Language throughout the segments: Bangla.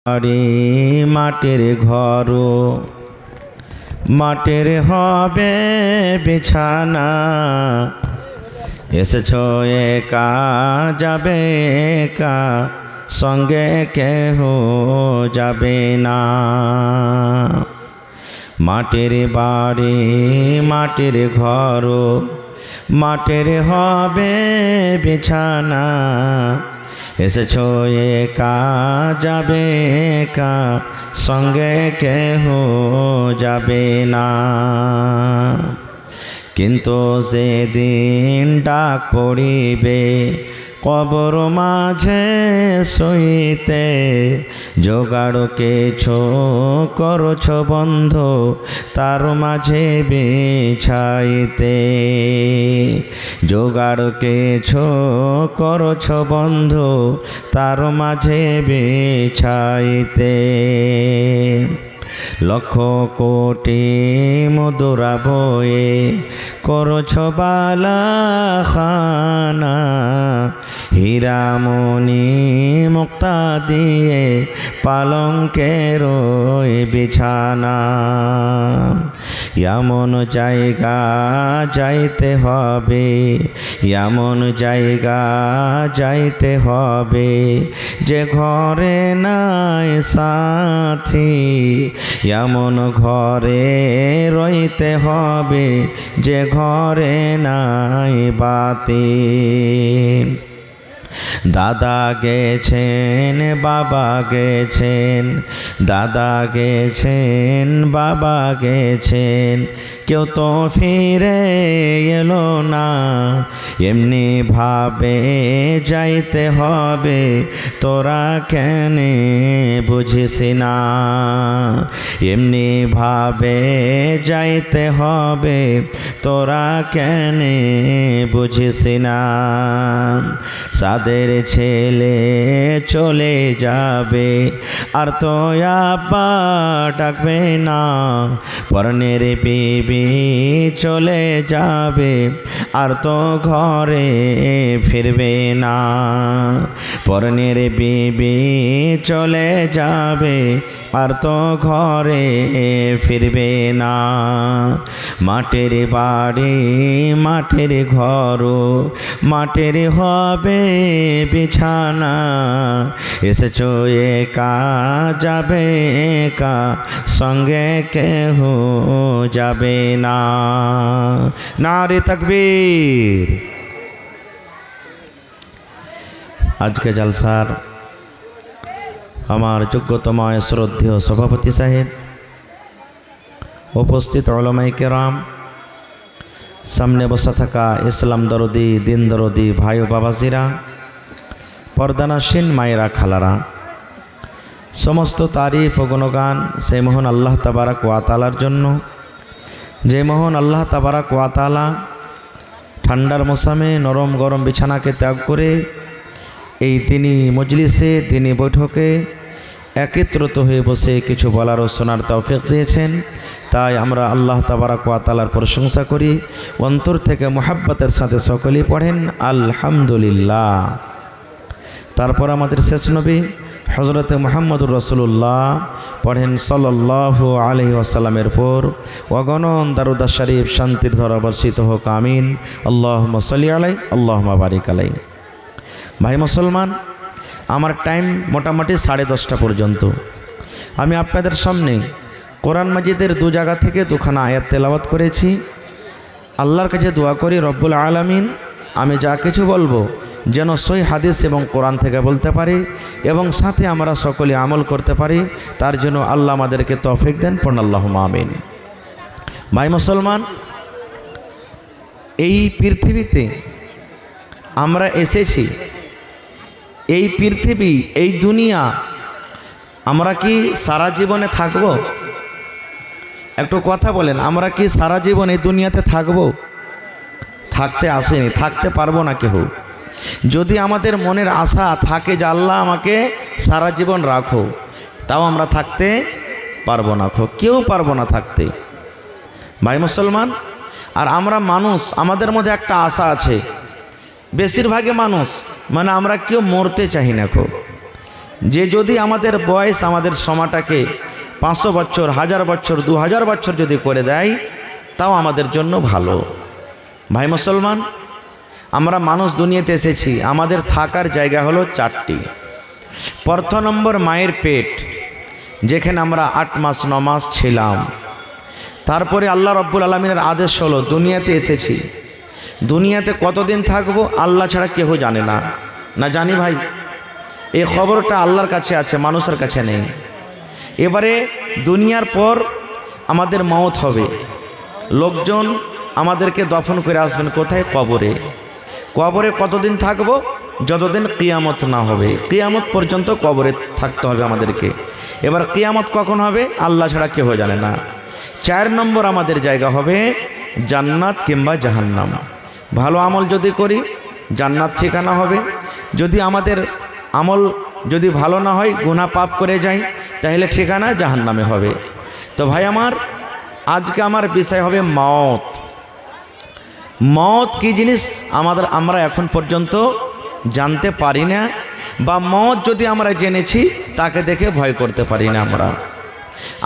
বাড়ি মাটির ঘর, মাটির হবে বিছানা। এসেছো একা যাবে একা, সঙ্গে কেহ যাবে না। মাটির বাড়ি মাটির ঘর, মাটির হবে বিছানা। এসেছো একা যাবে একা, সঙ্গে কেহ যাবে না। কিন্তু সেদিন ডাক পড়িবে কবর মাঝে শুইতে, জোগাড় কিছু করছ বন্ধ তার মাঝে বিছাইতে। জোগাড় কিছু করছ বন্ধ তার মাঝে বিছাইতে। লক্ষ কোটি মুদ্রা বয়ে করছ বালাখানা, হীরামণি মুক্তা দিয়ে পালঙ্কের বিছানা। এমন জায়গা যাইতে হবে, এমন জায়গা যাইতে হবে, যে ঘরে নাই সাথী। এমন ঘরে রইতে হবে, যে ঘরে নাই বাতি। দাদা গেছেন বাবা গেছেন, দাদা গেছেন বাবা গেছেন, কেউ তো ফিরে এলো না। এমনি ভাবে যাইতে হবে, তোরা কেন বুঝিস না। এমনি ভাবে যাইতে হবে, তোরা কেন বুঝিস না। সাদের ছেলে চলে যাবে, আর তো আব্বা ডাকবে না। পরনের বিবি চলে যাবে, আর তো ঘরে ফিরবে না। পরনের বিবি চলে যাবে, আর তো ঘরে ফিরবে না। মাটির বাড়ি মাটির ঘর, মাটির হবে বিছানা। এসেছো একা যাবে একা, সঙ্গে কেহ যাবে না। নারে তাকবীর। আজকে জলসার আমার যোগ্যতম শ্রদ্ধেয় সভাপতি সাহেব, উপস্থিত উলামায়ে কেরাম, সামনে বসে থাকা ইসলাম দরদি দিন দরদি ভাই ও বাবাজিরা, পর্দানাসীন মায়েরা খালারা, সমস্ত তারিফ ও গুণগান সেই মহান আল্লাহ তাবারাক ওয়া তাআলার জন্য, যে মহান আল্লাহ তাবারাক ওয়া তাআলা ঠান্ডার মৌসুমে নরম গরম বিছানাকে ত্যাগ করে এই দিনী মজলিসে দিনী বৈঠকে একত্রিত হয়ে বসে কিছু বলার ও শোনার তৌফিক দিয়েছেন। তাই আমরা আল্লাহ তাবারাক ওয়া তাআলার প্রশংসা করি, অন্তর থেকে মুহাব্বতের সাথে সকলেই পড়েন আলহামদুলিল্লাহ। তারপর আমাদের শেষ নবী হযরতে মুহাম্মদুর রাসূলুল্লাহ পড়েন সাল্লাল্লাহু আলাইহি ওয়াসাল্লামের পর অগণন দারুদ শরীফ শান্তির ধারা বর্ষিত হোক, আমিন। আল্লাহুম্মা সাল্লি আলাইহি আল্লাহুম্মা বারিক আলাইহি। ভাই মুসলমান, আমার টাইম মোটামুটি 10:30 পর্যন্ত। আমি আপনাদের সামনে কোরআন মাজিদের দু জায়গা থেকে দুখানা আয়াত তেলাওয়াত করেছি। আল্লাহর কাছে দোয়া করি রব্বুল আলামিন আমি যা কিছু বলবো যেন সই হাদিস এবং কোরআন থেকে বলতে পারি এবং সাথে আমরা সকলে আমল করতে পারি, তার জন্য আল্লাহ আমাদেরকে তৌফিক দেন। পড়ুন আল্লাহুম্মা আমিন। ভাই মুসলমান, এই পৃথিবীতে আমরা এসেছি, এই পৃথিবী এই দুনিয়া আমরা কি সারা জীবনে থাকব? একটু কথা বলেন, আমরা কি সারা জীবন এই দুনিয়াতে থাকব? থাকতে আসেনি, থাকতে পারবো না কেউ। যদি আমাদের মনের আশা থাকে যে আল্লাহ আমাকে সারা জীবন রাখো, তাও আমরা থাকতে পারবো না, কেউ পারবো না থাকতে। ভাই মুসলমান, আর আমরা মানুষ, আমাদের মধ্যে একটা আশা আছে, বেশিরভাগই মানুষ মানে আমরা কেউ মরতে চাই না। যে যদি আমাদের বয়স আমাদের সময়টাকে 500 বছর, 1000 বছর, 2000 বছর যদি করে দেয়, তাও আমাদের জন্য ভালো। ভাই মুসলমান, আমরা মানুষ দুনিয়াতে এসেছি, আমাদের থাকার জায়গা হলো 4টি। প্রথম নম্বর মায়ের পেট, যেখানে আমরা 8 মাস 9 মাস ছিলাম। তারপরে আল্লাহ রব্বুল আলমিনের আদেশ হলো দুনিয়াতে এসেছি, দুনিয়াতে কতদিন থাকবো আল্লাহ ছাড়া কেউ জানে না। না জানি ভাই? এই খবরটা আল্লাহর কাছে আছে, মানুষের কাছে নেই। এবারে দুনিয়ার পর আমাদের মওত হবে, লোকজন আমাদেরকে দফন করে আসবেন কোথায়? কবরে। কবরে কতদিন থাকবো? যতদিন কিয়ামত না হবে, কিয়ামত পর্যন্ত কবরে থাকতে হবে আমাদেরকে। এবার কিয়ামত কখন হবে আল্লাহ ছাড়া কেউ জানে না। 4 নম্বর আমাদের জায়গা হবে জান্নাত কিংবা জাহান্নাম। ভালো আমল যদি করি জান্নাত ঠিকানা হবে, যদি আমাদের আমল যদি ভালো না হয়, গুনাহ পাপ করে যাই, তাহলে ঠিকানা জাহান্নামে হবে। তো ভাই আমার, আজকে আমার বিষয় হবে মওত। মওত কি জিনিস আমরা এখন পর্যন্ত জানতে পারি না, বা মওত যদি আমরা জেনেছি তাকে দেখে ভয় করতে পারি না।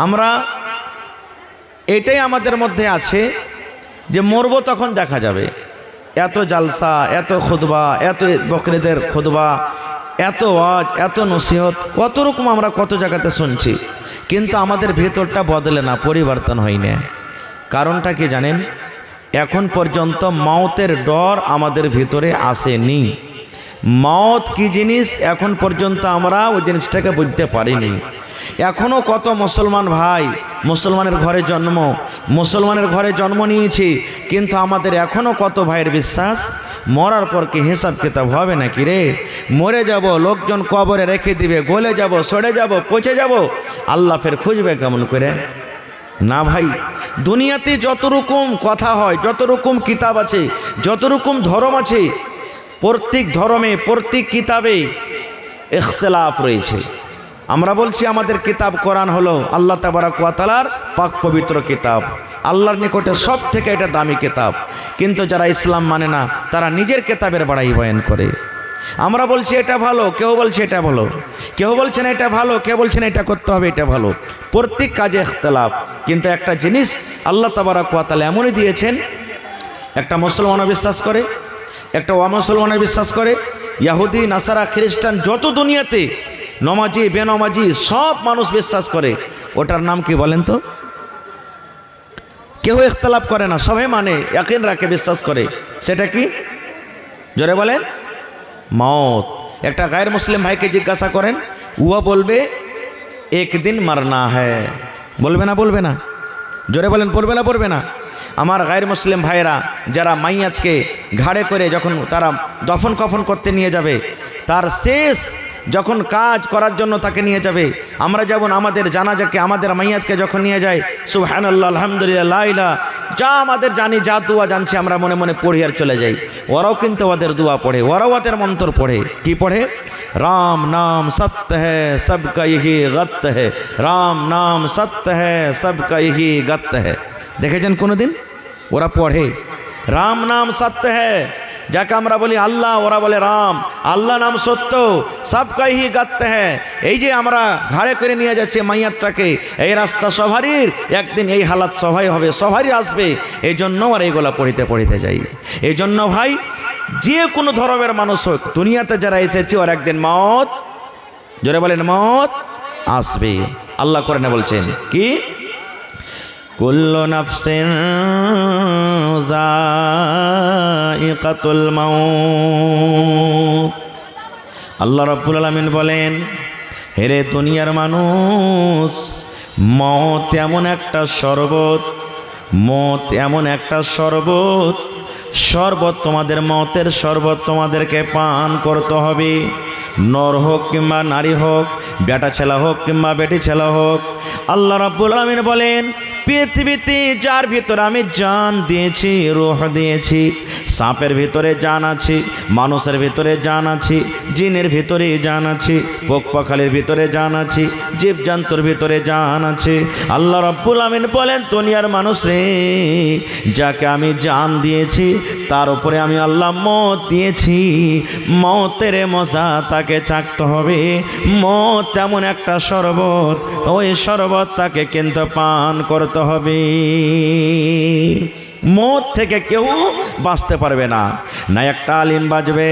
আমরা এটাই আমাদের মধ্যে আছে যে মরবো তখন দেখা যাবে। এত জালসা, এত খুতবা, এত বকরিদের খুতবা, এত ওয়াজ, এত নসিহত, কত রকম আমরা কত জায়গাতে শুনছি, কিন্তু আমাদের ভেতরটা বদলে না, পরিবর্তন হয় না। কারণটা কি জানেন? এখন পর্যন্ত মওতের ডর আমাদের ভিতরে আসেনি। মওত কি জিনিস এখন পর্যন্ত আমরা ওই জিনিসটাকে বুঝতে পারিনি। এখনও কত মুসলমান ভাই মুসলমানের ঘরে জন্ম নিয়েছি, কিন্তু আমাদের এখনও কত ভাইয়ের বিশ্বাস মরার পর কি হিসাব কিতাব হবে নাকি রে? মরে যাব, লোকজন কবরে রেখে দিবে, গলে যাব, সড়ে যাব, পচে যাব, আল্লাহ ফের খুঁজবে কেমন করে? না ভাই, দুনিয়াতে যত রকম কথা হয়, যত রকম কিতাব আছে, যত রকম ধর্ম আছে, প্রত্যেক ধর্মে প্রত্যেক কিতাবে ইখতিলাফ রয়েছে। আমরা বলছি আমাদের কিতাব কোরআন হলো আল্লাহ তাবারাক ওয়া তাআলার পাক পবিত্র কিতাব, আল্লাহর নিকটে সব থেকে এটা দামি কিতাব। কিন্তু যারা ইসলাম মানে না, তারা নিজের কিতাবের বাড়াই বয়ান করে। আমরা বলছি এটা ভালো, কেউ বলছে এটা ভালো, কেউ বলছেন এটা ভালো, কেউ বলছেন এটা করতে হবে, এটা ভালো। প্রত্যেক কাজে ইখতিলাফ। কিন্তু একটা জিনিস আল্লাহ তাবারাক ওয়া তাআলা এমনই দিয়েছেন, একটা মুসলমানও বিশ্বাস করে, একটা অমুসলমানও বিশ্বাস করে, ইহুদি, নাসারা, খ্রিস্টান, যত দুনিয়াতে নমাজি বেনমাজি সব মানুষ বিশ্বাস করে। ওটার নাম কি বলেন তো? কেউ ইখতিলাফ করে না, সবাই মানে, ইয়াকিন রাখে, বিশ্বাস করে। সেটা কি? জোরে বলেন। মওত। একটা গায়ের মুসলিম ভাইকে জিজ্ঞাসা করেন, ও বলবে একদিন মারনা হ্যায়। বলবে না? বলবে না? জোরে বলেন, পড়বে না? আমার গায়ের মুসলিম ভাইরা যারা মাইয়াতকে ঘাড়ে করে যখন তারা দফন কফন করতে নিয়ে যাবে, তার শেষ যখন কাজ করার জন্য তাকে নিয়ে যাবে, আমরা যেমন আমাদের জানাজাকে, আমাদের মাইয়াতকে যখন নিয়ে যাই, সুবহানাল্লাহ, আলহামদুলিল্লাহ, লা ইলাহা, যা আমাদের জানি, যা দোয়া জানছি আমরা মনে মনে পড়ি আর চলে যাই। ওরাও কিন্তু ওদের দোয়া পড়ে, ওরাও ওদের মন্ত্র পড়ে। কি পড়ে? রাম নাম সত্য হ্যায় সবকা ইহি গত হ্যায়, রাম নাম সত্য হ্যায় সবকা ইহি গত হ্যায়। দেখেছেন কোনোদিন? ওরা পড়ে রাম নাম সত্য হ্যায়, যাকে আমরা বলি আল্লাহ, ওরা বলে রাম। আল্লাহ নাম সত্য, সবকা ইহি গত হ্যায়। এই যে আমরা ঘাড়ে করে নিয়ে যাচ্ছি মাইয়াতটাকে, এই রাস্তা সবারই, একদিন এই হালাত সবাই হবে, সবারই আসবে। এই জন্য আর এইগুলা পড়িতে যাই। এই জন্য ভাই, যে কোনো ধর্মের মানুষ হোক, দুনিয়াতে যারা এসেছে, ওর একদিন মওত, জোরে বলেন, মওত আসবে। আল্লাহ কোরআনে বলছেন কি? কুল্লু নাফসিন যায়িকাতুল মাউত। আল্লাহ রাব্বুল আলামিন বলেন, হেরে দুনিয়ার মানুষ, মওত এমন একটা শরবত, মওত এমন একটা শরবত, শরবত তোমাদের, মওতের শরবত তোমাদেরকে পান করতে হবে। নর হোক কিংবা নারী হোক, বেটা ছেলা হোক কিংবা বেটি ছেলা হোক। আল্লাহ রাব্বুল আলামিন বলেন, পৃথিবীতে যার ভিতরে আমি জান দিয়েছি, রূহ দিয়েছি, সাপের ভিতরে জান আছে, মানুষের ভিতরে জান আছে, জিনের ভিতরে জান আছে, পোকপাখালির ভিতরে জান আছে, জীবজন্তুর ভিতরে জান আছে। আল্লাহ রাব্বুল আমিন বলেন, দুনিয়ার মানুষ রে, যাকে আমি জান দিয়েছি তার উপরে আমি আল্লাহ মত দিয়েছি। মতের মজা তাকে চাকতে হবে। মত তেমন একটা শরবত, ওই শরবত তাকে কিন্তু পান করতে হবে। মত থেকে কেউ বাঁচতে পারবে না। না একটা আলিম বাঁচবে,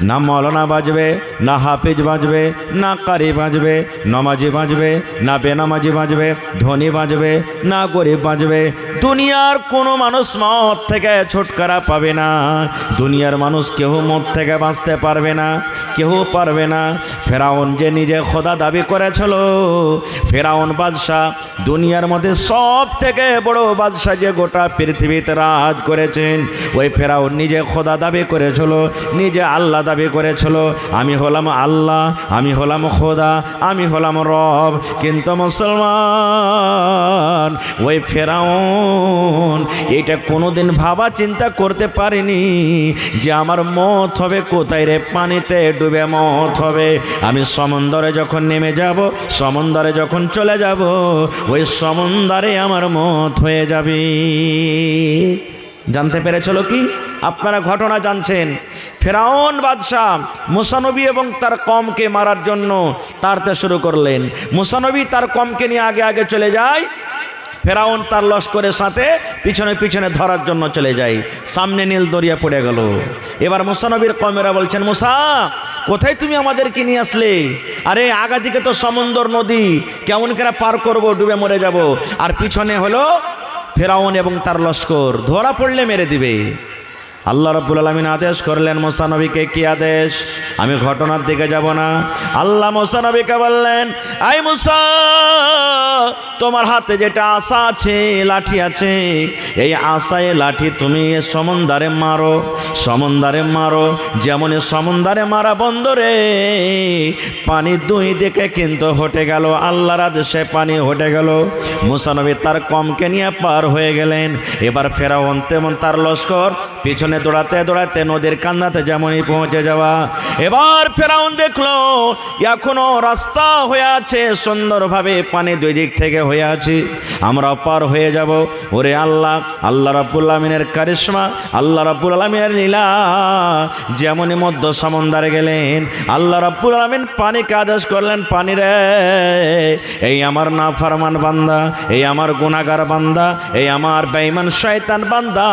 না মৌলানা বাঁচবে, না হাফিজ বাঁচবে, না কারি বাঁচবে, নমাজি বাঁচবে, না বেনামাজি বাঁচবে, ধনী বাঁচবে, না গরিব বাঁচবে। দুনিয়ার কোনো মানুষ মত থেকে ছুটকারা পাবে না। দুনিয়ার মানুষ কেউ মত থেকে বাঁচতে পারবে না, কেউ পারবে না। ফেরাউন যে নিজে খোদা দাবি করেছিল, ফেরাউন বাদশাহ, দুনিয়ার মধ্যে সব থেকে বড় বাদশাহ যে গোটা পৃথিবীতে রাজ করেছেন, ওই ফেরাউন নিজে খোদা দাবি করেছিল, নিজে আল্লাহ দাবি করেছিল, আমি হলাম আল্লাহ, আমি হলাম খোদা, আমি হলাম রব। কিন্তু মুসলমান, ওই ফেরাউন এটা কোনোদিন ভাবা চিন্তা করতে পারেনি যে আমার মত হবে কোথায় রে, পানিতে ডুবে মত হবে। আমি সমুদ্রে যখন নেমে যাব, সমুদ্রে যখন চলে যাব, ওই সমুদ্রে আমার মত হয়ে যাবে। জানতে পেরেছিল কি? আপনারা ঘটনা জানছেন। ফেরাউন বাদশাহ মুসা নবী এবং তার কমকে মারার জন্য তাড়তে শুরু করলেন। মুসা নবী তার কমকে নিয়ে আগে আগে চলে যায়, ফেরাউন তার লস্করের সাথে পিছনে পিছনে ধরার জন্য চলে যায়। সামনে নীল দরিয়া পড়ে গেল। এবার মুসা নবীর কমেরা বলছেন, মুসা কোথায় তুমি আমাদেরকে নিয়ে আসলে? আরে আগা দিকে তো সমুদ্র নদী, কেমন করে পার করব, ডুবে মরে যাব। আর পিছনে হলো ফেরাউন এবং তার লস্কর, ধরা পড়লে মেরে দিবে। আল্লাহ রাব্বুল আলামিন আদেশ করলেন মুসা নবীকে। কি আদেশ? আমি ঘটনার দিকে যাব না। আল্লাহ মুসা নবীকে বললেন, আই মুসা, তোমার হাতে যেটা আশা আছে, লাঠি আছে, এই আশায় লাঠি তুমি সমুদ্রে মারো, সমুদ্রে মারো। যেমন সমুদ্রে মারা বন্দরে পানি দুই দিকে কিন্তু হটে গেল, আল্লাহর আদেশে পানি হটে গেল। মুসা নবী তার কমকে নিয়ে পার হয়ে গেলেন। এবার ফেরাউন তেমন তার লস্কর পিছনে দৌড়াতে দৌড়াতে নদীর কান্দাতে যেমনই পৌঁছে যাওয়া। এবার ফেরাউন দেখলো এখনো রাস্তা হয়ে আছে, সুন্দরভাবে পানি দুই দিক থেকে হয়ে আছে, আমরা পার হয়ে যাব। ওরে আল্লাহ, আল্লাহ রাব্বুল আমিনের কারিশমা, আল্লাহ রাব্বুল আমিনের লীলা। যেমনই মধ্য সমুদ্রে গেলেন, আল্লাহ রাব্বুল আমিন পানিকে আদেশ করলেন, পানি রে, এই আমার নাফরমান বান্দা, এই আমার গুনাহগার বান্দা, এই আমার বেঈমান শয়তান বান্দা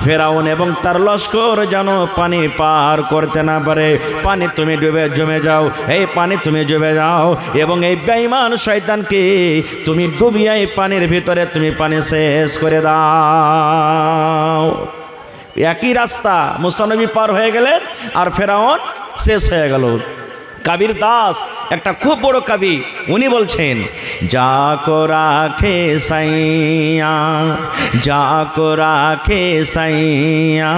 ফেরাউন এবং তার লস্কর যেন পানি পার করতে না পারে। পানি তুমি ডুবে জমে যাও, এই পানি তুমি ডুবে যাও, এবং এই বেঈমান শয়তানকে তুমি ডুবিয়ে এই পানির ভিতরে তুমি পানি শেষ করে দাও। একই রাস্তা মুসা নবী পার হয়ে গেলেন আর ফেরাউন শেষ হয়ে গেল। কবির দাস একটা খুব বড় কবি, উনি বলছেন, যা কো রাখে সাইয়া, যা কো রাখে সাইয়া,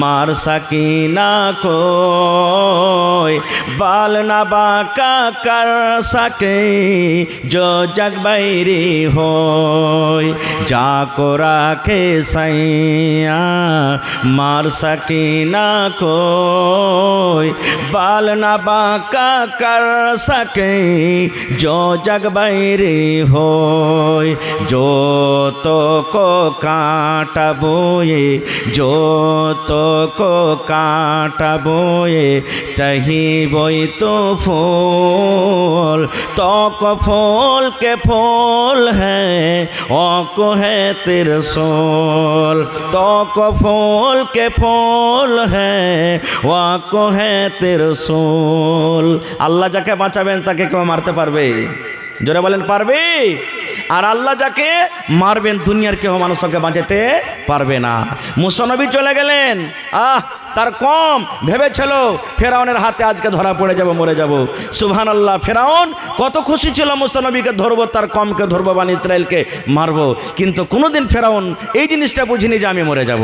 মার সকিনা কোই, বাল না বাঁকা কর সকে जो जग बैरी होय। যা কো রাখে সাইয়া, মার সকিনা কোই, बाल ना बांका कर सके जो जग बैरी होय। जो तो को कांटा बोए, जो तो को कांटा बोए, तही बोई तो फूल, तो को फूल के फूल है, ओ को है तिरसोल, तो को फूल के फूल है, ओ को है तिरसोल। আল্লাহ যাকে বাঁচাবেন তাকে কেউ মারতে পারবে? জোরে বলেন, পারবে? আর আল্লাহ যাকে মারবেন দুনিয়ার কেউ মানুষকে বাঁচাতে পারবে না। মুসা নবী চলে গেলেন, তার কম ভেবেছিল ফেরাউনের হাতে আজকে ধরা পড়ে যাব, মরে যাব। সুবহানাল্লাহ, ফেরাউন কত খুশি ছিল মুসা নবীকে ধরবো, তার কমকে ধরবো, বানি ইসরায়েলকে মারবো। কিন্তু কোনোদিন ফেরাউন এই জিনিসটা বুঝিনি যে আমি মরে যাব।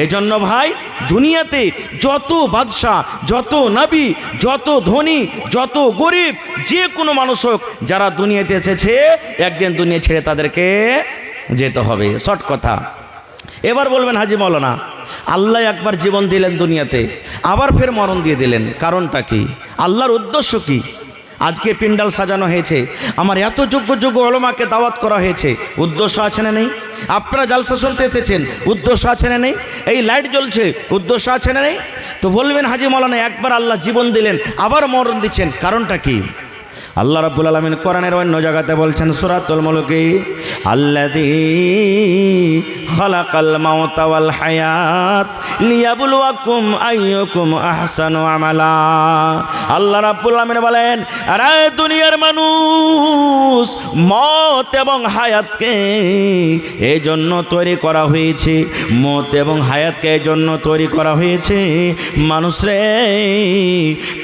এই জন্য ভাই, দুনিয়াতে যত বাদশাহ, যত নবী, যত ধনী, যত গরিব, যে কোনো মানুষ হোক, যারা দুনিয়াতে এসেছে একদিন দুনিয়া ছেড়ে তাদেরকে যেতে হবে, শর্ট কথা। এবার বলবেন হাজি মৌলানা, আল্লাহ একবার জীবন দিলেন দুনিয়াতে, আবার ফের মরণ দিয়ে দিলেন, কারণটা কি? আল্লাহর উদ্দেশ্য কি? আজকে পিন্ডাল সাজানো হয়েছে, আমার এত যোগ্য যোগ্য ওলামাকে দাওয়াত করা হয়েছে, উদ্দেশ্য আছে না নেই? আপনারা জালসা শুনতে এসেছেন, উদ্দেশ্য আছে না নেই? এই লাইট জ্বলছে, উদ্দেশ্য আছে না নেই? তো বলবেন হাজি মৌলানা, একবার আল্লাহ জীবন দিলেন, আবার মরণ দিচ্ছেন, কারণটা কি? আল্লাহ রাব্বুল আলামিন কোরআনের অন্য জায়গাতে বলছেন সূরাতুল মুলকে, আল্লাযী খালাকাল মাউতা ওয়াল হায়াত লিয়াবলুয়াকুম আইয়ুকুম আহসানু আমালা। আল্লাহ রাব্বুল আলামিন বলেন, আরে দুনিয়ার মানুষ, মত এবং হায়াতকে এই জন্য তৈরি করা হয়েছে, মত এবং হায়াতকে এই জন্য তৈরি করা হয়েছে মানুষ রে,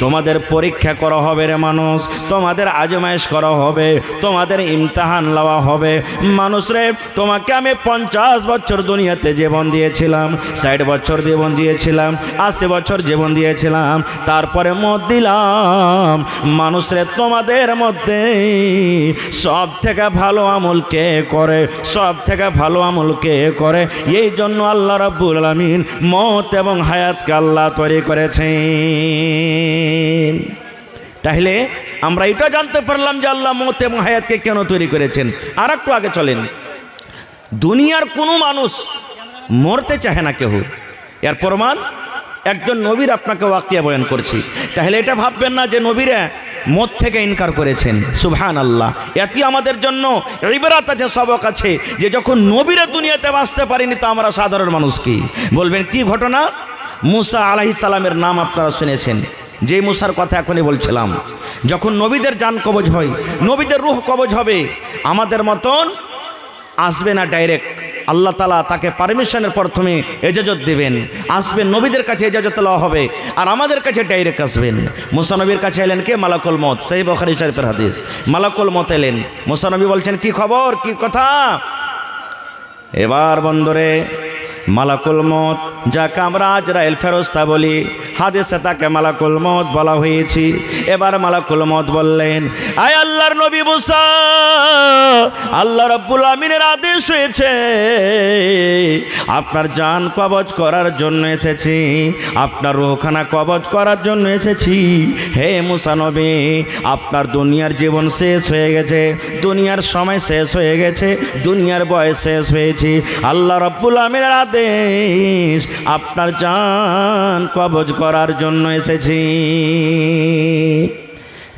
তোমাদের পরীক্ষা করা হবে রে মানুষ, তোমাদের আজমাইশ করা হবে, তোমাদের ইমতিহান লওয়া হবে। মানুষ রে, তোমাকে আমি 50 বছর দুনিয়াতে জীবন দিয়েছিলাম, 60 বছর জীবন দিয়েছিলাম, 80 বছর জীবন দিয়েছিলাম, তারপরে মত দিলাম। মানুষ রে, তোমাদের মধ্যে সব থেকে ভালো আমল কে করে, সব থেকে ভালো আমল কে করে? এই জন্য আল্লাহ রাব্বুল আলামিন মত এবং হায়াতকে আল্লাহ তৈরি করেছেন। তাহলে আমরা এটা জানতে পারলাম যে আল্লাহ মত এবং হায়াতকে কেন তৈরি করেছেন। আর একটু আগে চলেন, দুনিয়ার কোনো মানুষ মরতে চাহে না কেউ, এর প্রমাণ একজন নবীর আপনাকে ওয়াকিয়া বয়ান করছি। তাহলে এটা ভাববেন না যে নবীরা মত থেকে ইনকার করেছেন। সুবহানাল্লাহ, এটি আমাদের জন্য ইবরাত আছে, সবক আছে, যে যখন নবীরা দুনিয়াতে বাঁচতে পারেনি তো আমরা সাধারণ মানুষ কি বলবেন? কি ঘটনা? মুসা আলাইহিস সালামের নাম আপনারা শুনেছেন, যে মুসার কথা এখনই বলছিলাম। যখন নবীদের জান কবজ হয়, নবীদের রূহ কবজ হবে, আমাদের মতন আসবে না ডাইরেক্ট, আল্লাহ তাআলা তাকে পারমিশনের প্রথমে এজাজত দেবেন, আসবেন, নবীদের কাছে এজাজত লওয়া হবে, আর আমাদের কাছে ডাইরেক্ট আসবেন। মুসা নবীর কাছে এলেন কে? মালাকুল মত, সহিহ বুখারী শরীফের হাদিস। মালাকুল মত এলেন, মুসা নবী বলছেন, কি খবর, কি কথা? এবার বন্ধুরে, মালাকুল মত, যাকে আমরা আজরাইল ফেরেশতা বলি, হাদিসে তাকে মালাকুল মত বলা হয়েছে। এবার মালাকুল মত বললেন, আয় আল্লাহর নবী মুসা, আল্লাহ রাব্বুল আমিনের আদেশ হয়েছে, আপনার জান কবজ করার জন্য এসেছি, আপনার রূহখানা কবজ করার জন্য এসেছি। হে মুসা নবী, আপনার দুনিয়ার জীবন শেষ হয়ে গেছে, দুনিয়ার সময় শেষ হয়ে গেছে, দুনিয়ার বয়স শেষ হয়েছে, আল্লাহ রাব্বুল আমিনের আদেশ, আপনার জান কবজ করার জন্য এসেছি।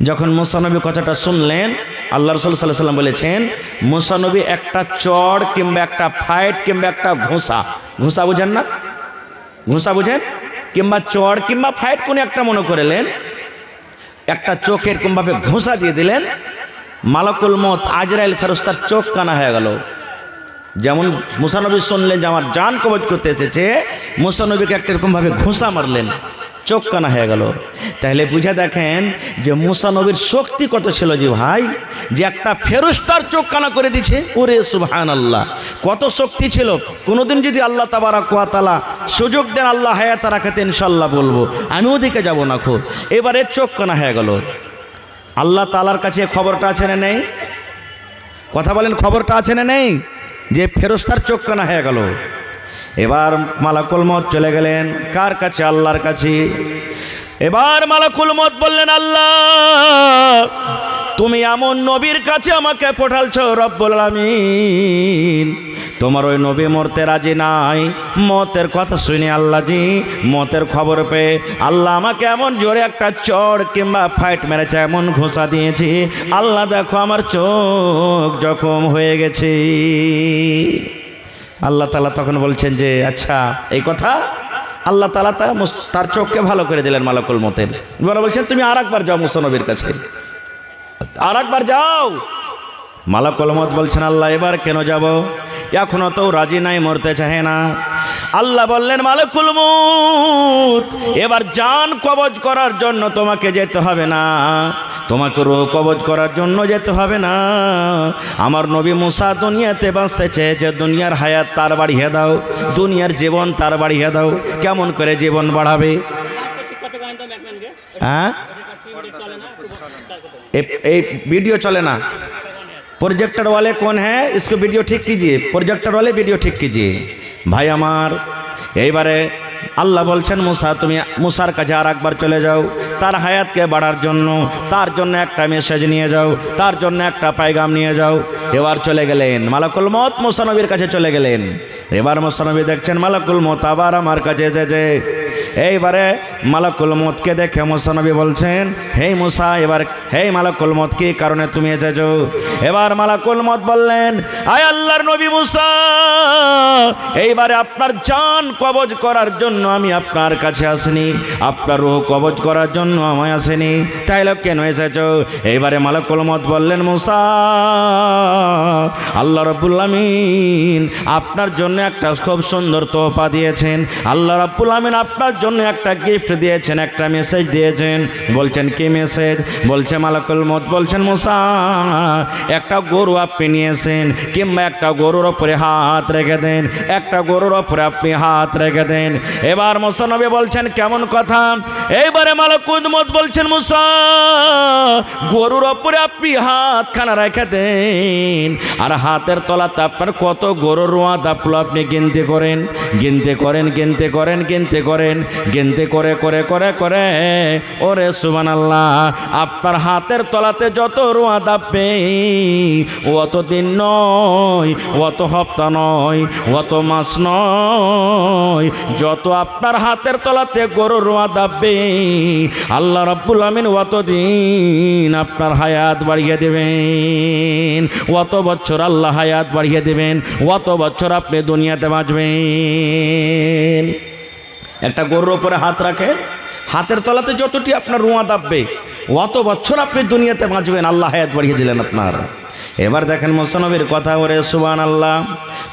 যখন মুসা নবী কথাটা শুনলেন, আল্লাহ রাসূল সাল্লাল্লাহু আলাইহি ওয়াসাল্লাম বলেছেন, মুসা নবী একটা চড় কিংবা একটা ফাইট কিংবা একটা ঘুষা, ঘুষা বুঝেন না? ঘুষা বুঝেন? কিংবা চড় কিংবা ফাইট কোন একটা মনে করলেন, একটা চোখের কিংভাবে ঘুষা দিয়ে দিলেন, মালাকুল মত আজরাইল ফেরেশতার চোখ কানা হয়ে গেল। যেমন মুসা নবী শুনলেন যে আমার জান কবজ করতে এসেছে, মুসা নবীকে একটা এরকমভাবে ঘুষা মারলেন, চোখ কানা হয়ে গেল। তাহলে বুঝে দেখেন যে মুসা নবীর শক্তি কত ছিল, যে ভাই, যে একটা ফেরেশতার চোখ কানা করে দিচ্ছে। ওরে সুবহানাল্লাহ, কত শক্তি ছিল। কোনোদিন যদি আল্লাহ তাবারাক ওয়া তাআলা সুযোগ দেন, আল্লাহ হায়াত রাখাতে ইনশাআল্লাহ বলবো, আমি ওদিকে যাব না খো। এবারে চোখ কানা হয়ে গেল। আল্লাহ তাআলার কাছে খবরটা আছে না নেই? কথা বলেন, খবরটা আছে না নেই যে ফেরেশতার চোখ কানা হয়ে গেল? এবার মালাকুল মত চলে গেলেন কার কাছে? আল্লাহর কাছে। এবার মালাকুল মত বললেন, আল্লাহ তুমি এমন নবীর কাছে আমাকে পাঠালছো রব্বুল আলামিন, তোমার ওই নবী মরতে রাজি নাই। মতের কথা শুনে আল্লাহ জি, মতের খবর পেয়ে আল্লাহ আমাকে এমন জোরে একটা চড় কিংবা ফাইট মেরেছে, এমন ঘোষা দিয়েছি, আল্লাহ দেখো আমার চোখ জখম হয়ে গেছে। আল্লাহ তাআলা তখন বলছেন যে আচ্ছা এই কথা। আল্লাহ তাআলা তার চোখকে ভালো করে দিলেন মালাকুল মতের। এবার বলছেন তুমি আর একবার যাও মুসা নবীর কাছে, আর একবার যাও। মালাকুল মত বলছেন, আল্লাহ এবার কেন যাব? এখনো তো রাজি নাই, মরতে চাহে না। আল্লাহ বললেন, মালাকুল মত এবার জান কবজ করার জন্য তোমাকে যেতে হবে না, তোমাকে রূহ কবজ করার জন্য যেতে হবে না। আমার নবী মুসা দুনিয়াতে বাঁচতে চেয়েছে, দুনিয়ার হায়াত তার বাড়িয়ে দাও, দুনিয়ার জীবন তার বাড়িয়ে দাও। কেমন করে জীবন বাড়াবে? হ্যাঁ, এই ভিডিও চলে না, प्रोजेक्टर वाले कौन है, इसको वीडियो ठीक कीजिए, प्रोजेक्टर वाले वीडियो ठीक कीजिए। भाई আমার এইবারে আল্লাহ বলছেন মুসা তুমি মুসার কাছে আর একবার চলে যাও, তার হায়াতকে বাড়ার জন্য, তার জন্য একটা মেসেজ নিয়ে যাও, তার জন্য একটা পায়গাম নিয়ে যাও। এবার চলে গেলেন মালাকুল মউত, মুসা নবীর কাছে চলে গেলেন। এবার মুসা নবী দেখছেন মালাকুল মউত আবার আমার কাছে এসেছে। এইবারে মালাকুল মউতকে দেখে মুসা নবী বলছেন, হে মুসা, এবার হে মালাকুল মউত কি কারণে তুমি এসেছো? এবার মালাকুল মউত বললেন, আয় আল্লাহর নবী মুসা, এইবারে আপনার জান কবজ করার জন্য আমি আপনার কাছে আসিনি, আপনার রূহ কবজ করার জন্য আমায় আসেনি, তাইলে কেন এসেছো? এইবারে মালাকুল মউত বললেন, মুসা, আল্লাহ রাব্বুল আমিন আপনার জন্য একটা খুব সুন্দর তোহফা দিয়েছেন, আল্লাহ রাব্বুল আমিন আপনার জন্য একটা গিফট দিয়েছেন, একটা মেসেজ দিয়েছেন। বলছেন কি মেসেজ? বলছে মালাকুল মউত বলছেন, মুসা, একটা গরু আপনি নিয়েছেন, কিংবা একটা গরুর ওপরে হাত রেখে দেন, একটা গরুর ওপরে আপনি হাত রেখে দেন। এবার মুসা নবী বলছেন, কেমন কথা? এইবারে মালাকুল মউত বলছেন, মুসা, গরুর ওপরে আপনি হাতখানা রেখে দেন, আর হাতের তলাতে আপনার কত গরুর রোয়া দাপলো আপনি গিনতে করেন, গিনতে করেন, গিনতে করেন, গিনতে করেন, গিনতে করে করে করে করে ওরে সুবহানাল্লাহ, আপনার হাতের তলাতে যত রোয়া দাপবে অত দিন নয়, অত হপ্তা নয়, অত মাস নয়, যত আপনার হাতের তলাতে গরুর রোয়া দাপবে আল্লাহ রাব্বুল আমিন অত দিন আপনার হায়াত বাড়িয়ে দেবেন, অত বছর আল্লাহ হায়াত বাড়িয়ে দেবেন, অত বছর আপনি দুনিয়াতে বাঁচবেন। একটা গরুর ওপরে হাত রাখে, হাতের তলাতে যতটি আপনার রোঁয়া দাববে অত বছর আপনি দুনিয়াতে বাঁচবেন, আল্লাহ হায়াত বাড়িয়ে দিলেন আপনার। এবার দেখেন মুসা নবীর কথা, ওরে সুবহানাল্লাহ।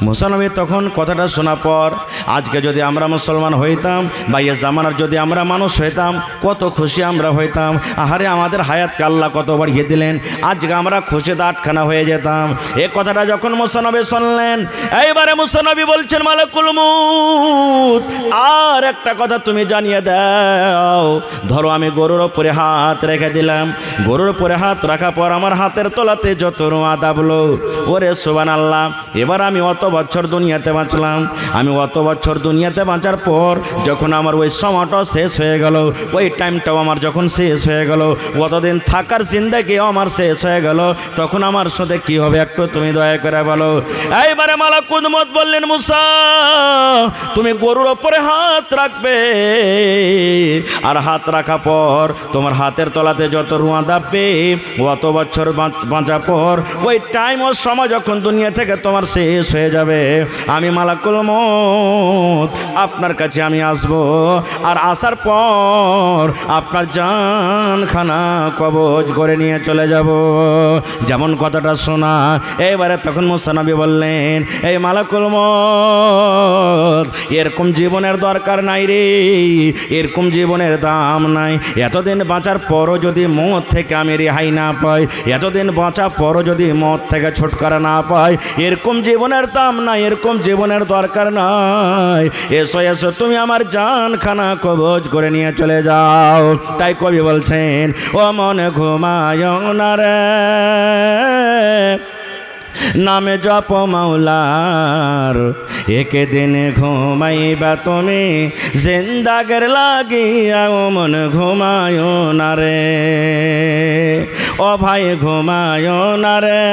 মুসা নবী তখন কথাটা শোনার পর, আজকে যদি আমরা মুসলমান হইতাম বা এ জামানার যদি আমরা মানুষ হইতাম কত খুশি আমরা হইতাম। আহারে আমাদের হায়াতকে আল্লাহ কত বাড়িয়ে দিলেন, আজকে আমরা খুশিতে আটখানা হয়ে যেতাম। এ কথাটা যখন মুসা নবী শুনলেন, এইবারে মুসা নবী বলছেন, মালাকুল মউত আর একটা কথা তুমি জানিয়ে দাও। ধরো আমি গরুর ওপরে হাত রেখে দিলাম, গরুর ওপরে হাত রাখার পর আমার হাতের তলাতে যত রোঁয়া দাবলো, ওরে সুবহানাল্লাহ, এবার আমি অত বছর দুনিয়াতে বাঁচলাম, আমি অত বছর দুনিয়াতে বাঁচার পর যখন আমার ওই সময়টা শেষ হয়ে গেল, ওই টাইমটাও আমার যখন শেষ হয়ে গেল, অতদিন থাকার জিন্দেগিও আমার শেষ হয়ে গেল, তখন আমার সাথে কি হবে একটু তুমি দয়া করে বলো। এইবারে মালাকুল মউত বললেন, মুসা, তুমি গরুর ওপরে হাত রাখবে, আর হাত রাখার পর তোমার হাতের তলাতে যত রোঁয়া দাববে অত বছর বাঁচার পর ওই টাইম ও সময় যখন দুনিয়া থেকে তোমার শেষ হয়ে যাবে, আমি মালাকুল মউত আপনার কাছে আমি আসব, আর আসার পর আপনার জানখানা কবজ করে নিয়ে চলে যাব। যেমন কথাটা শোনা, এবারে তখন মুসা নবী বললেন, এই মালাকুল মউত এরকম জীবনের দরকার নাই রে, এরকম জীবনের দাম নাই। এতদিন বাঁচার পরও যদি মত থেকে আমি রেহাই না পাই, এতদিন বাঁচার পরও যদি মত থেকে ছুটকারা না পাই, এরকম জীবনের দাম নাই, এরকম জীবনের দরকার নাই। এসো এসো তুমি আমার জানখানা কবজ করে নিয়ে চলে যাও। তাই কবি বলছেন, ও মন ঘুমায় না রে, নামে জপ মাওলার, একে দিনে ঘুমাইবা তুমি জিন্দাগের লাগিয়া, ও মন ঘুমায় না রে, ও ভাই ঘুমায় না রে,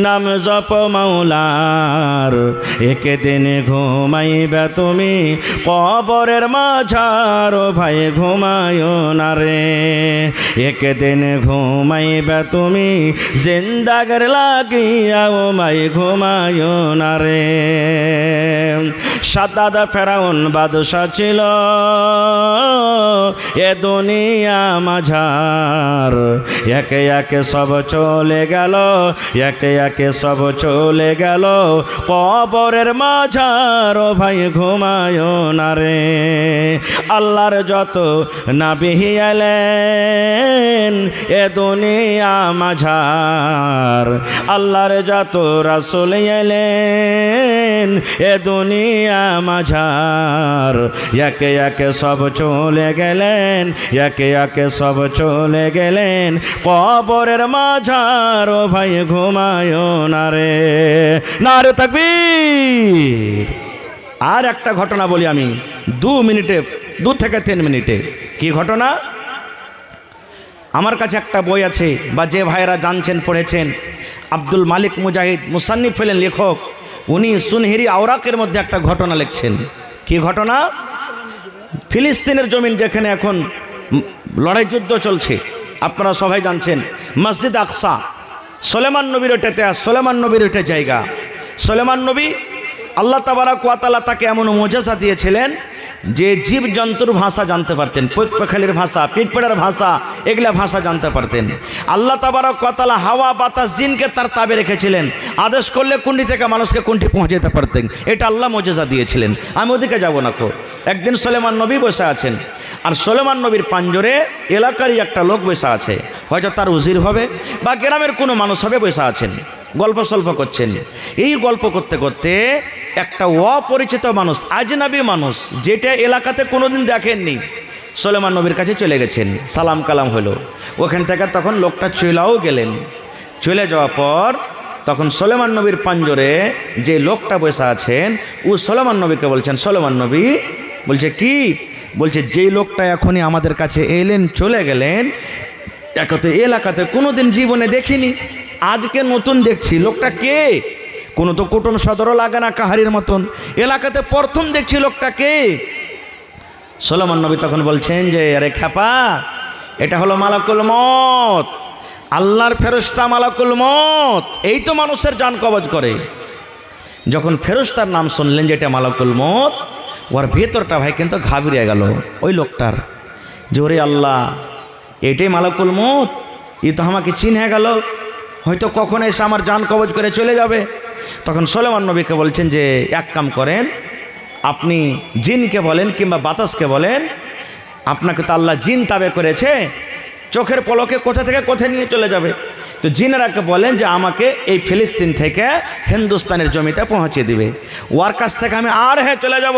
নাম জপ মাওলার, একে দিনে ঘুমাইবা তুমি কবরের মাঝার, ও ভাই ঘুমায় না রে, একে দিনে ঘুমাইবা তুমি জিন্দাগের লাগিয়া, ও মাই ঘুমায় না রে। সাদ্দাদ ফেরাউন বাদশা ছিল এ দুনিয়া মাঝার, একে একে সব চলে গেল, একে একে সব চলে গেল কবরের মাঝার ও ভাই ঘুমায় না রে। আল্লাহর যত নবী এলেন এ দুনিয়া মাঝার, আল্লাহর যত রাসূল এলেন এ দুনিয়া মাঝার, একে একে সব চলে গেলেন, একে একে সব চলে গেলেন কবরের মাঝার ও ভাই ঘুমায় না রে। নারে তাকবীর। আর একটা ঘটনা বলি আমি 2 থেকে 3 মিনিটে। কি ঘটনা? আমার কাছে একটা বই আছে, বা যে ভাইরা জানছেন পড়েছেন, আব্দুল মালিক মুজাহিদ মুসান্নিফ হলেন লেখক, উনি সুনহেরি আওরাকের মধ্যে একটা ঘটনা লিখছেন। কি ঘটনা? ফিলিস্তিনের জমিন যেখানে এখন লড়াই যুদ্ধ চলছে, আপনারা সবাই জানছেন, মসজিদ আকসা সুলেমান নবীর ওটাতে, সুলেমান নবীর ওটা জায়গা। সুলেমান নবী আল্লাহ তাবারক ওয়া তাআলা তাকে এমন মুজিজা দিয়েছিলেন যে জীবজন্তুর ভাষা জানতে পারতেন, পক্ষীর ভাষা, পিটপেড়ার ভাষা, এগুলা ভাষা জানতে পারতেন। আল্লাহ তাবারক ওয়া তাআলা হাওয়া বাতাস জিনকে তার তাবে রেখেছিলেন, আদেশ করলে কুণ্ডি থেকে মানুষকে কুণ্ডি পৌঁছে যেতে পারতেন। এটা আল্লাহ মুজিজা দিয়েছিলেন। আমি ওদিকে যাব না। একদিন সুলেমান নবী বসে আছেন, আর সুলেমান নবীর পাঞ্জরে এলাকারই একটা লোক বসে আছে, হয়তো তার উজির হবে বা গ্রামের কোনো মানুষ হবে, বসে আছেন, গল্প সল্প করছেন। এই গল্প করতে করতে একটা অপরিচিত মানুষ, আজনাবী মানুষ, যেটা এলাকাতে কোনোদিন দেখেননি, সুলেমান নবীর কাছে চলে গেছেন। সালাম কালাম হলো ওখান থেকে। তখন লোকটা চলেও গেলেন। চলে যাওয়ার পর তখন সুলেমান নবীর পাঞ্জরে যে লোকটা বসে আছেন, ও সুলেমান নবীকে বলছেন, সুলেমান নবী বলছে কি? বলছে যেই লোকটা এখনই আমাদের কাছে এলেন, চলে গেলেন, একে তো এলাকাতে কোনোদিন জীবনে দেখিনি, আজকে নতুন দেখছি। লোকটা কে? কোনো তো কুটুম সদরও লাগে না কাহারির মতন, এলাকাতে প্রথম দেখছি। লোকটা কে? সুলেমান নবী তখন বলছেন যে আরে খ্যাপা, এটা হলো মালাকুল মউত, আল্লাহর ফেরেশতা মালাকুল মউত, এই তো মানুষের জান কবজ করে। যখন ফেরেশতার নাম শুনলেন যে এটা মালাকুল মউত, ওর ভেতরটা ভাই কিন্তু ঘাবড়ে গেল ওই লোকটার, যে ওরে আল্লাহ, এটাই মালাকুল মউত, এ তো আমাকে চিনে গেল, হয়তো কখন এসে আমার জান কবজ করে চলে যাবে। তখন সুলেমান নবীকে বলছেন যে এক কাম করেন, আপনি জিনকে বলেন কিংবা বাতাসকে বলেন, আপনাকে তো আল্লাহ জিন তাবে করেছে, চোখের পলকে কোথা থেকে কোথায় নিয়ে চলে যাবে। তো জিনেরাকে বলেন যে আমাকে এই ফিলিস্তিন থেকে হিন্দুস্তানের জমিতে পৌঁছে দিবে, ওর কাছ থেকে আমি আর চলে যাব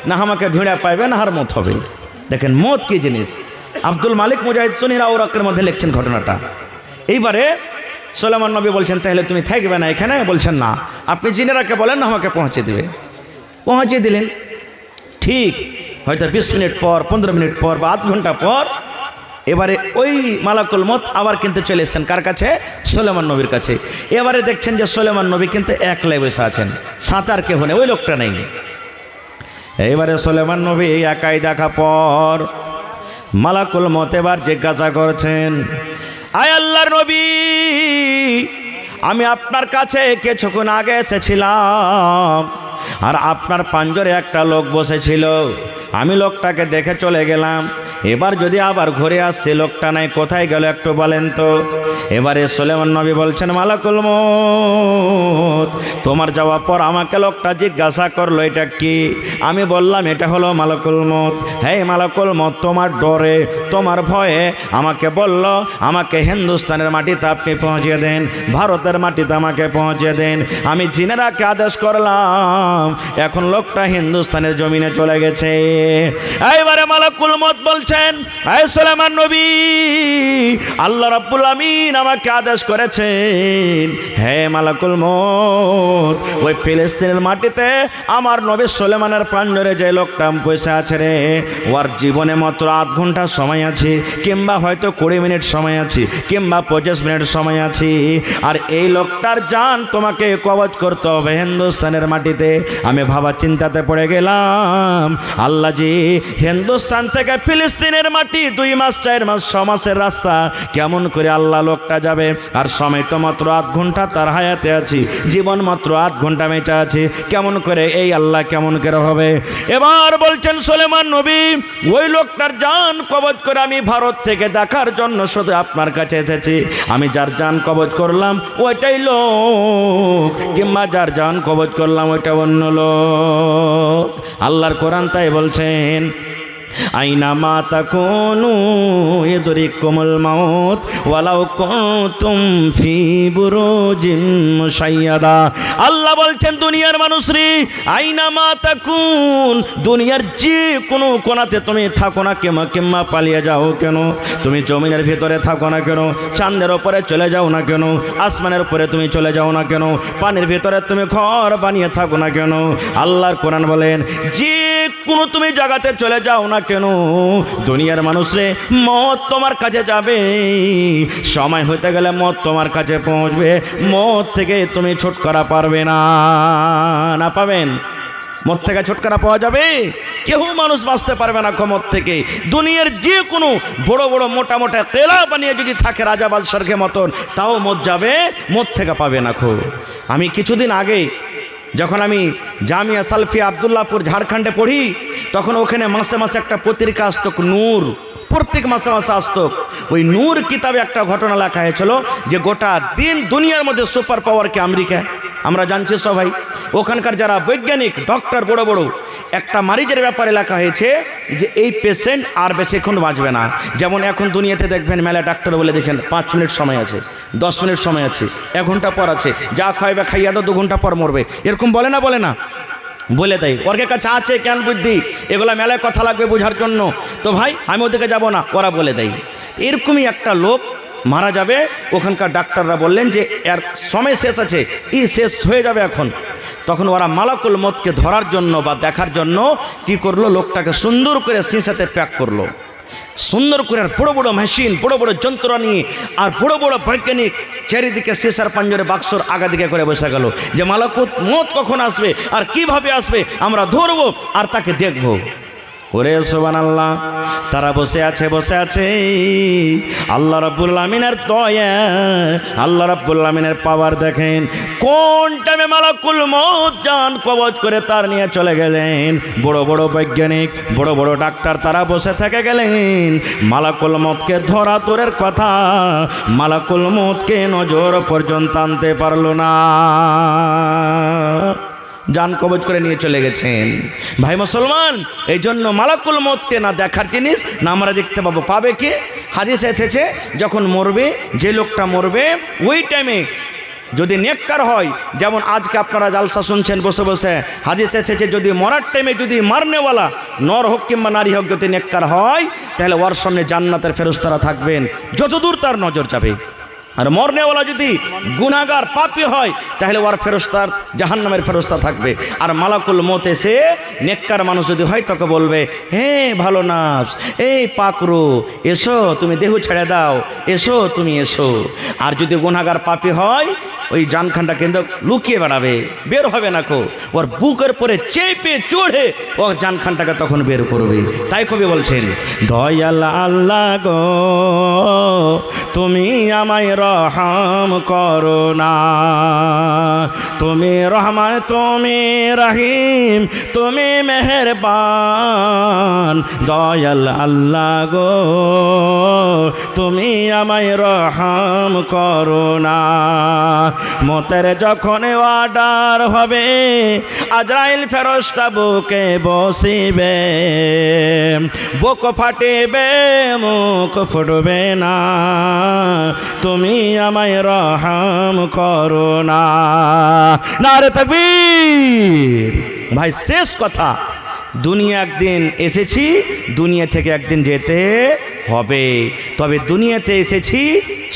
না, আমাকে ভিড়া পাইবে না, আর মত হবে। দেখেন মত কি জিনিস। আব্দুল মালিক মুজাহিদ সুনহেরি আওরাকের মধ্যে লিখছেন ঘটনাটা। এইবারে সুলেমান নবী বলছেন তাহলে তুমি থাকবে না এখানে? বলছেন না, আপনি জিনেরাকে বলেন না আমাকে পৌঁছে দিবে। পৌঁছে দিলেন। ঠিক হয়তো 20 মিনিট পর, 15 মিনিট পর বা আধ ঘন্টা পর এবারে ওই মালাকুল মউত আবার কিন্তু চলে এসছেন কার কাছে? সুলেমান নবীর কাছে। এবারে দেখছেন যে সুলেমান নবী কিন্তু একলাই বসে আছেন, সাথে আর কেউ নেই, ওই লোকটা নেই। এবারে সুলেমান নবী একাই দেখা পর মালাকুল মউত এবার জিজ্ঞাসা করছেন, আয় আল্লাহর নবী, আমি আপনার কাছে কিছুক্ষণ আগে এসেছিলাম, আর আপনার পাঞ্জরে একটা লোক বসেছিল, আমি লোকটাকে দেখে চলে গেলাম, এবার যদি আবার ঘুরে আসছে লোকটা নাই, কোথায় গেল একটু বলেন তো। এবারে সুলেমান নবী বলছেন, মালাকুল মউত, তোমার যাওয়ার পর আমাকে লোকটা জিজ্ঞাসা করলো এটা কি? আমি বললাম এটা হলো মালাকুল মউত। হ্যাঁ মালাকুল মউত তোমার ডরে, তোমার ভয়ে আমাকে বলল আমাকে হিন্দুস্তানের মাটিতে আপনি পৌঁছে দেন, ভারতের মাটিতে আমাকে পৌঁছে দেন। আমি জিনেরাকে আদেশ করলাম, এখন লোকটা হিন্দুস্তানের জমিনে চলে গেছে। এইবারে মালাকুল মউত বলছেন, আয় সুলেমান নবী, আল্লাহ রাব্বুল আমিন আমাকে আদেশ করেছেন, হ্যাঁ মালাকুল মউত, ওই ফিলিস্তিনের মাটিতে আমার নবী সুলেমানের প্রাঞ্জরে যে লোকটা বসে আছে রে, ওর জীবনে মাত্র আধ ঘন্টা সময় আছে, কিংবা হয়তো 20 মিনিট সময় আছে, কিংবা 25 মিনিট সময় আছে, আর এই লোকটার জান তোমাকে কবজ করতে হবে হিন্দুস্তানের মাটিতে। আমি ভাবা চিন্তাতে পড়ে গেলাম, আল্লাহ জি হিন্দুস্তান থেকে ফিলিস্তিনের মাটি 2 মাস 4 মাস 6 মাসের রাস্তা কেমন করে আল্লাহ লোকটা যাবে? আর সময় তো মাত্র 8 ঘন্টা তার হায়াতে আছি, জীবন মাত্র 8 ঘন্টা বেঁচে আছে, কেমন করে এই আল্লাহ কেমন করে হবে? এবার বলছেন সুলেমান নবী, ওই লোকটার জান কবজ করে আমি ভারত থেকে দেখার জন্য শুধু আপনার কাছে এসেছি। আমি যার জান কবজ করলাম ওইটাই লোক, কিংবা যার জান কবজ করলাম ওইটা অন্য লোক। আল্লাহর কোরআন তাই বলছেন, আইনা মা তাকুনু ইদরিকুমুল মাউত ওয়ালাউ কুনতুম ফি বুরুজিন মুশাইয়াদা। আল্লাহ বলছেন দুনিয়ার মানুষরে, আইনা মা তাকুন, দুনিয়ার যে কোনো কোণাতে তুমি থাকো না কিংবা পালিয়ে যাও কেন, তুমি জমিনের ভিতরে থাকো না কেন, চাঁদের উপরে চলে যাও না কেন, আসমানের উপরে তুমি চলে যাও না কেন, পানির ভিতরে তুমি ঘর বানিয়ে থাকো না কেন, আল্লাহর কোরআন বলেন যে কোনো তুমি জায়গাতে চলে যাও না কেন, দুনিয়ার মানুষরে মত তোমার কাছে যাবে, সময় হতে গেলে মত তোমার কাছে পৌঁছবে, মত থেকে তুমি ছুটকারা পারবে না। না পাবেন? মত থেকে ছুটকারা পাওয়া যাবে? কেউ মানুষ বাঁচতে পারবে না মত থেকে। দুনিয়ার যে কোনো বড় বড় মোটা মোটা কেলা বানিয়ে যদি থাকে রাজা বাদশাহকে মতন, তাও মত যাবে, মত থেকে পাবে না। আমি কিছুদিন আগে যখন আমি জামিয়া সালফিয়া আবদুল্লাহপুর ঝাড়খণ্ডে পড়ি, তখন ওখানে মাসে মাসে একটা পত্রিকা আসতো নূর, প্রত্যেক মাসে মাসে আসতো। ওই নূর কিতাবে একটা ঘটনা লেখা হয়েছিল যে গোটা দিন দুনিয়ার মধ্যে সুপার পাওয়ার কি আমেরিকা, আমরা জানছি সবাই। ওখানকার যারা বৈজ্ঞানিক ডক্টর বড় বড়, একটা মারিজের ব্যাপারে লেখা হয়েছে যে এই পেশেন্ট আর বেশিক্ষণ বাঁচবে না। যেমন এখন দুনিয়াতে দেখবেন মেলা ডাক্তার বলে দেখেন 5 মিনিট সময় আছে, 10 মিনিট সময় আছে, 1 ঘন্টা পর আছে, যা খাইবে খাইয়া তো 2 ঘন্টা পর মরবে, এরকম বলে না? বলে না? বলে দেয়। ওর কাছে আছে জ্ঞান বুদ্ধি, এগুলা মেলায় কথা লাগবে বোঝার জন্য। তো ভাই আমি ওদেরকে যাব না, ওরা বলে দেয়। এরকমই একটা লোক মারা যাবে, ওখানকার ডাক্তাররা বললেন যে এর সময় শেষ আছে, শেষ হয়ে যাবে এখন। তখন ওরা মালাকুল মতকে ধরার জন্য বা দেখার জন্য কি করলো, লোকটাকে সুন্দর করে সিসাতে প্যাক করলো, সুন্দর করে। আর বড় বড় মেশিন, বড় বড় যন্ত্র নিয়ে, আর বড় বড় বৈজ্ঞানিক চারিদিকে সিসার পাঞ্জরে বাক্সর আগা দিকে করে বসে গেল যে মালাকুল মত কখন আসবে আর কিভাবে আসবে আমরা ধরবো আর তাকে দেখবো। ওরে সুবহানাল্লাহ, তারা বসে আছে আল্লাহ রাব্বুল আমিনের দয়া, আল্লাহ রাব্বুল আমিনের পাওয়ার দেখেন। কোন টাইমে মালাকুল মউত জান কবজ করে তার নিয়ে চলে গেলেন। বড় বড় বৈজ্ঞানিক, বড় বড় ডাক্তার তারা বসে থেকে গেলেন। মালাকুল মউতকে ধরা দূরের কথা, মালাকুল মউতকে নজর পর্যন্ত আনতে পারলো না, জান কবজ করে নিয়ে চলে গেছেন। ভাই মুসলমান, এই জন্য মালাকুল মউতকে না দেখার জিনিস না আমরা দেখতে পাবো। পাবে কি? হাদিসে এসেছে যখন মরবে, যে লোকটা মরবে ওই টাইমে যদি নেককার হয়, যেমন আজকে আপনারা জালসা শুনছেন বসে বসে, হাদিসে এসেছে যদি মরার টাইমে যদি মারনেওয়ালা নর হোক কিংবা নারী হোক যদি নেককার হয়, তাহলে ওর সামনে জান্নাতের ফেরেশতারা থাকবেন, যতদূর তার নজর যাবে। আর মরনেওয়ালা যদি গুনাহগার পাপী হয়, তাহলে ওর ফেরেশতার জাহান্নামের ফেরেশতা থাকবে। আর মালাকুল মউত এসে নেককার মানুষ যদি হয়, তোকে বলবে, হে ভালো নাফস, এই পাকরু, এসো তুমি দেহ ছেড়ে দাও, এসো তুমি এসো। আর যদি গুনাহগার পাপী হয়, ওই জানখানটা কিন্তু লুকিয়ে বেড়াবে, বের হবে না। ওর বুকের পরে চেপে চড়ে ও জানখানটাকে তখন বের করবে। তাই কবি বলছেন, দয়াল আল্লাহ গো তুমি আমায় রহম করো না, তুমি রহমান, তুমি রহিম, তুমি মেহেরবান। দয়াল আল্লাহ গো তুমি আমায় রহম করো না। মতের যখন অর্ডার হবে, আজরাইল ফেরেশতা বুকে বসিবে, বুক ফাটিবে মুখ ফুটবে না, তুমি আমায় রহম করো না। নারে তাকবীর। ভাই শেষ কথা, দুনিয়া একদিন এসেছি, দুনিয়া থেকে একদিন যেতে হবে। তবে দুনিয়াতে এসেছি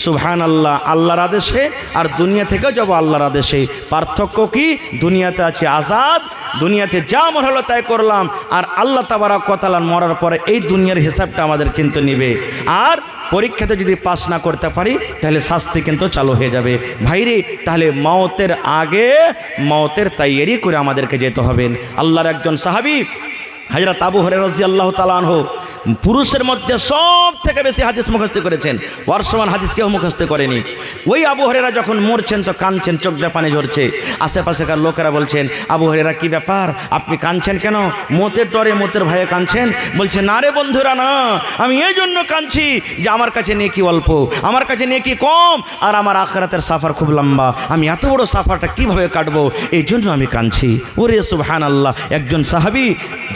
সুবহানাল্লাহ আল্লাহর আদেশে, আর দুনিয়া থেকেও যাব আল্লাহর আদেশে। পার্থক্য কি? দুনিয়াতে আছে আজাদ, দুনিয়াতে যা মনে হলো তাই করলাম, আর আল্লাহ তাবারক ওয়া তাআলা মরার পরে এই দুনিয়ার হিসাবটা আমাদের কিন্তু নেবে। আর পরীক্ষাতে যদি পাস না করতে পারি তাহলে শাস্তি কিন্তু চালু হয়ে যাবে। ভাইরে, তাহলে মওতের আগে মওতের তৈয়ারি করে আমাদেরকে যেতে হবে। আল্লাহর একজন সাহাবী হযরত আবু হুরায়রা রাদিয়াল্লাহু তাআলা আনহু পুরুষের মধ্যে সব থেকে বেশি হাদিস মুখস্থ করেছেন, ওর সমান হাদিস কেউ মুখস্থ করেনি। ওই আবু হুরায়রা যখন মরছেন তো কাঁদছেন, চোখ দিয়ে পানি ঝরছে। আশেপাশেকার লোকেরা বলছেন, আবু হুরায়রা কি ব্যাপার, আপনি কাঁদছেন কেন? মতের ডরে, মতের ভয়ে কাঁদছেন? বলছে, না রে বন্ধুরা না, আমি এই জন্য কাঁদছি যে আমার কাছে নেকি অল্প, আমার কাছে নেকি কম, আর আমার আখিরাতের সাফার খুব লম্বা, আমি এত বড় সাফারটা কিভাবে কাটবো, এই জন্য আমি কাঁদছি। ওরে সুবহানাল্লাহ, একজন সাহাবী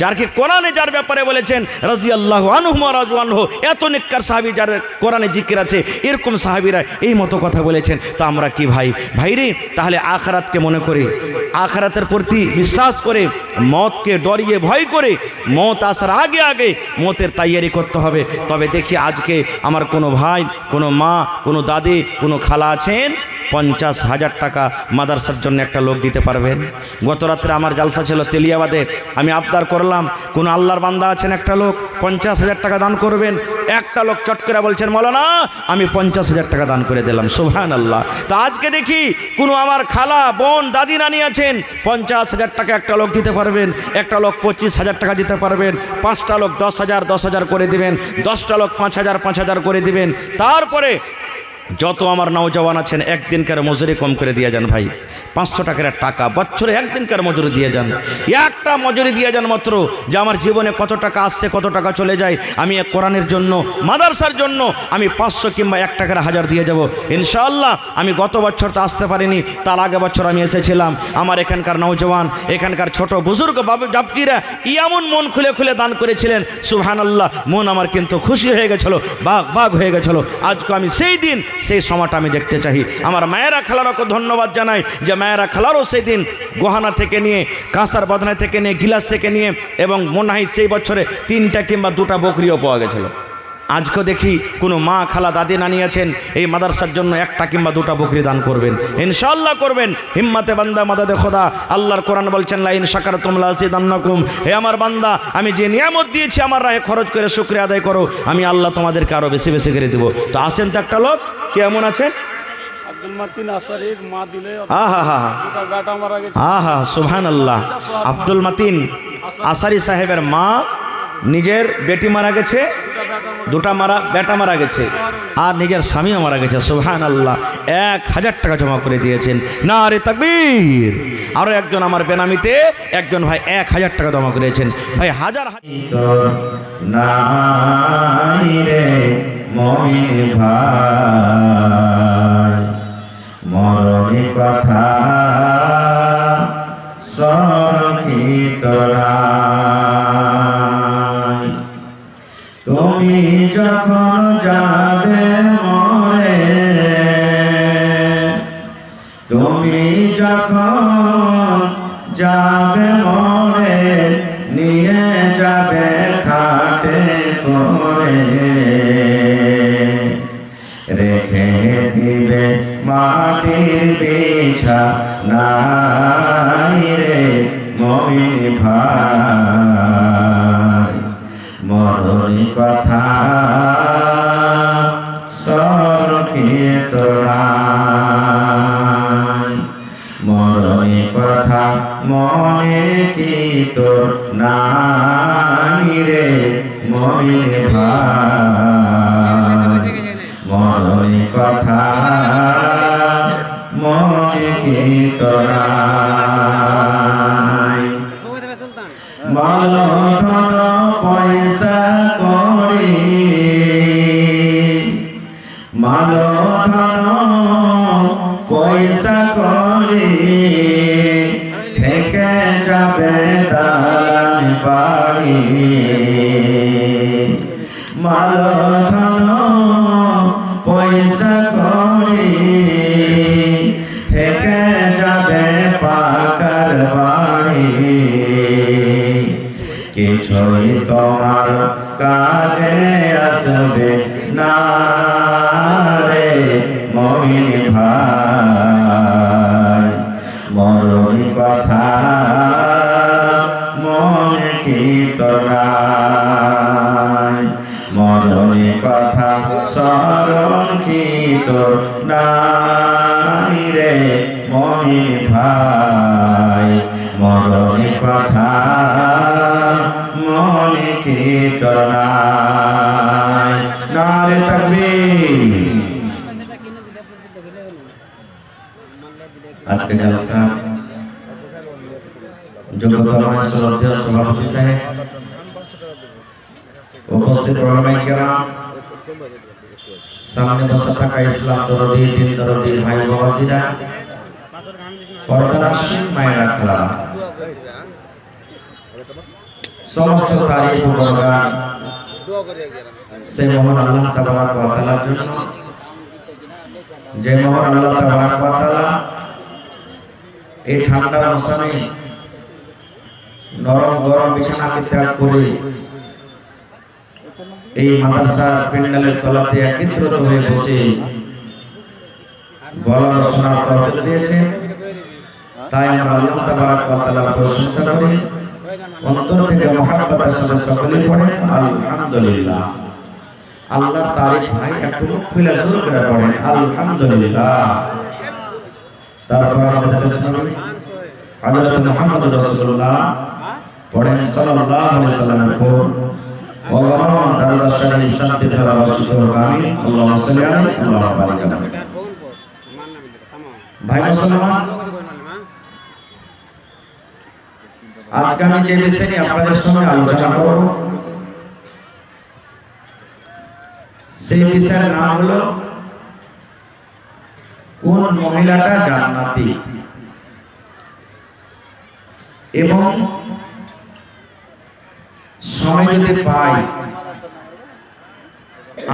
যারকে কোরআনে যার ব্যাপারে বলেছেন রাদিয়াল্লাহু আনহু ওয়া রাযু আনহু, এত নেককার সাহাবী যার কোরআনে জিকির আছে, এরকম সাহাবীরা এই মতো কথা বলেছেন। তো আমরা কি ভাইরে, তাহলে আখিরাতকে মনে করে, আখিরাতের প্রতি বিশ্বাস করে, মওতকে ডরিয়ে ভয় করে, মওত আসার আগে আগে মওতের তৈয়ারি করতে হবে। তবে দেখি আজকে আমার কোনো ভাই, কোনো মা, কোনো দাদি, কোনো খালা আছেন 50,000 টাকা মাদ্রাসার জন্য একটা লোক দিতে পারবেন? গত রাত্রে আমার জালসা ছিল তেলিয়াবাদে, আমি আবদার করলাম কোন আল্লাহর বান্দা আছেন একটা লোক 50,000 টাকা দান করবেন। একটা লোক চট করে বলছেন, মৌলানা আমি 50,000 টাকা দান করে দিলাম। সুবহানাল্লাহ। তো আজকে দেখি কোনো আমার খালা, বোন, দাদি, নানি আছেন 50,000 টাকা একটা লোক দিতে পারবেন, একটা লোক 25,000 টাকা দিতে পারবেন, 5টা লোক 10,000 করে দিবেন, 10টা লোক 5,000 করে দিবেন। তারপরে যত আমার নওজওয়ান আছেন একদিনকার মজুরি কম করে দিয়ে যান ভাই, 500 টাকার টাকা বছরে একদিনকার মজুরি দিয়ে যান, একটা মজুরি দিয়ে যান মাত্র, যে আমার জীবনে কত টাকা আসছে, কত টাকা চলে যায়, আমি এক কোরআনের জন্য, মাদ্রাসার জন্য আমি 500 কিংবা 1 টাকার 1000 দিয়ে যাব ইনশাআল্লাহ। আমি গত বছর তো আসতে পারিনি, তার আগে বছর আমি এসেছিলাম। আমার এখানকার নওজওয়ান, এখানকার ছোট বুজুর্গ বাপজিরা এমন মন খুলে খুলে দান করেছিলেন, সুবহানাল্লাহ, মন আমার কিন্তু খুশি হয়ে গেছিল, বাগ হয়ে গেছিল। আজকে আমি সেই দিন, সেই সময়টা আমি দেখতে চাই। আমার মায়েরা খালারকে ধন্যবাদ জানাই যে মায়েরা খালারও সেই দিন গহনা থেকে নিয়ে, কাঁসার বদনা থেকে নিয়ে, গিলাস থেকে নিয়ে, এবং মনে হয় সেই বছরে 3টা কিংবা 2টা বকরিও পাওয়া গেছিল। আজকে দেখি কোনো মা, খালা, দাদি, নানি আছেন এই মাদ্রাসার জন্য 1টা কিংবা 2টা বকরি দান করবেন, ইনশাআল্লাহ করবেন। হিম্মতে বান্দা মাদাদে খোদা। আল্লাহর কোরআন বলছেন, লা ইন শাকারতুম লা আযীদান্নাকুম, হে আমার বান্দা আমি যে নিয়ামত দিয়েছি আমার রাহে খরচ করে শুকরিয়া আদায় করো, আমি আল্লাহ তোমাদেরকে আরো বেশি বেশি করে দেব। তো আসেন তো একটা লোক, কেমন আছেন? আব্দুল মাতিন আসারির মা দিলে দুটা বেটা মারা গেছে। সুবহানাল্লাহ। আব্দুল মাতিন আসারি সাহেবের মা, নিজের বেটি মারা গেছে, 2টা বেটা মারা গেছে, আর নিজের স্বামীও মারা গেছে। সুবহানাল্লাহ। 1000 টাকা জমা করে দিয়েছেন। নারে তাকবীর। আরো একজন আমার বেনামিতে একজন ভাই 1000 টাকা জমা করেছেন। ভাই হাজার নাই রে মুমিন ভাই, মরণে কথা সংরক্ষিত নাই। তুমি যখন যাবে মরে, তুমি যখন যাবে মরে, নিয়ে যাবে খাটে করে, রেখে দিবে মাটির বিছানায় রে মুমিন ভাই, মরণের কথা সংরক্ষিত নাই। মরণের কথা মনে কি তোর নাই রে মুমিন ভাই, মরণের কথা মনে কি তোর নাই। মাল ধন পয়সা করি, মাল ধন পয়সা করি, থেকে যাবে দালান বাড়ি। মাল ধন পয়সা করি, থেকে যাবে পাকার বাড়ি। কিছুই তোমার কাজে আসবে না রে মুমিন ভাই, মরণের কথা নাই রে মমিন ভাই, মরণ কথা মনে কি তোর নাই? নারে তাকবীর। আজকে জলসা যোগ্যতম শ্রদ্ধেয় সভাপতি সাহেব, উপস্থিত ওলামায়ে কেরাম, সামনে বসে থাকা ইসলাম দরদি, দিন দরদি ভাই বাবাজিরা, পর্দানাশীন মায়েরা খালারা, সমস্ত তারিফ ও গুণগান সেই মহান আল্লাহ তাবারক ওয়া তাআলার জন্য, যে মহান আল্লাহ তাবারক ওয়া তাআলা এই ঠান্ডার মৌসুমে নরম গরম বিছানাকে ত্যাগ করে এই মাদ্রাসার প্যান্ডেলের তলাতে একত্রিত হয়ে বসে বলার শোনার তৌফিক দিয়েছে। তাই আমরা আল্লাহ তাবারক ওয়া তাআলার প্রশংসা করি, অন্তর থেকে মহব্বতের সাথে সকলেই পড়েন আলহামদুলিল্লাহ। আল্লাহর তারিফ ভাই একটু মুখ খুলে শুরু করে পড়েন আলহামদুলিল্লাহ। তারপর আমাদের শেষ নবী হযরত মুহাম্মদ রাসূলুল্লাহ পড়েন সাল্লাল্লাহু আলাইহি সাল্লামের উপর ওয়াল্লাহু তাআলা শরীফ শান্তি ধারা বর্ষিত হোক, আমিন। আল্লাহুম্মা সাল্লি আলাইহি আল্লাহুম্মা বারিক আলাইহি। ভাই মুসলমান, আজকে আমি যে বিষয় নিয়ে আপনাদের সঙ্গে আলোচনা করব সেই বিষয়ের নাম হলো কোন মহিলাটা জান্নাতি, এবং সময় যদি পাই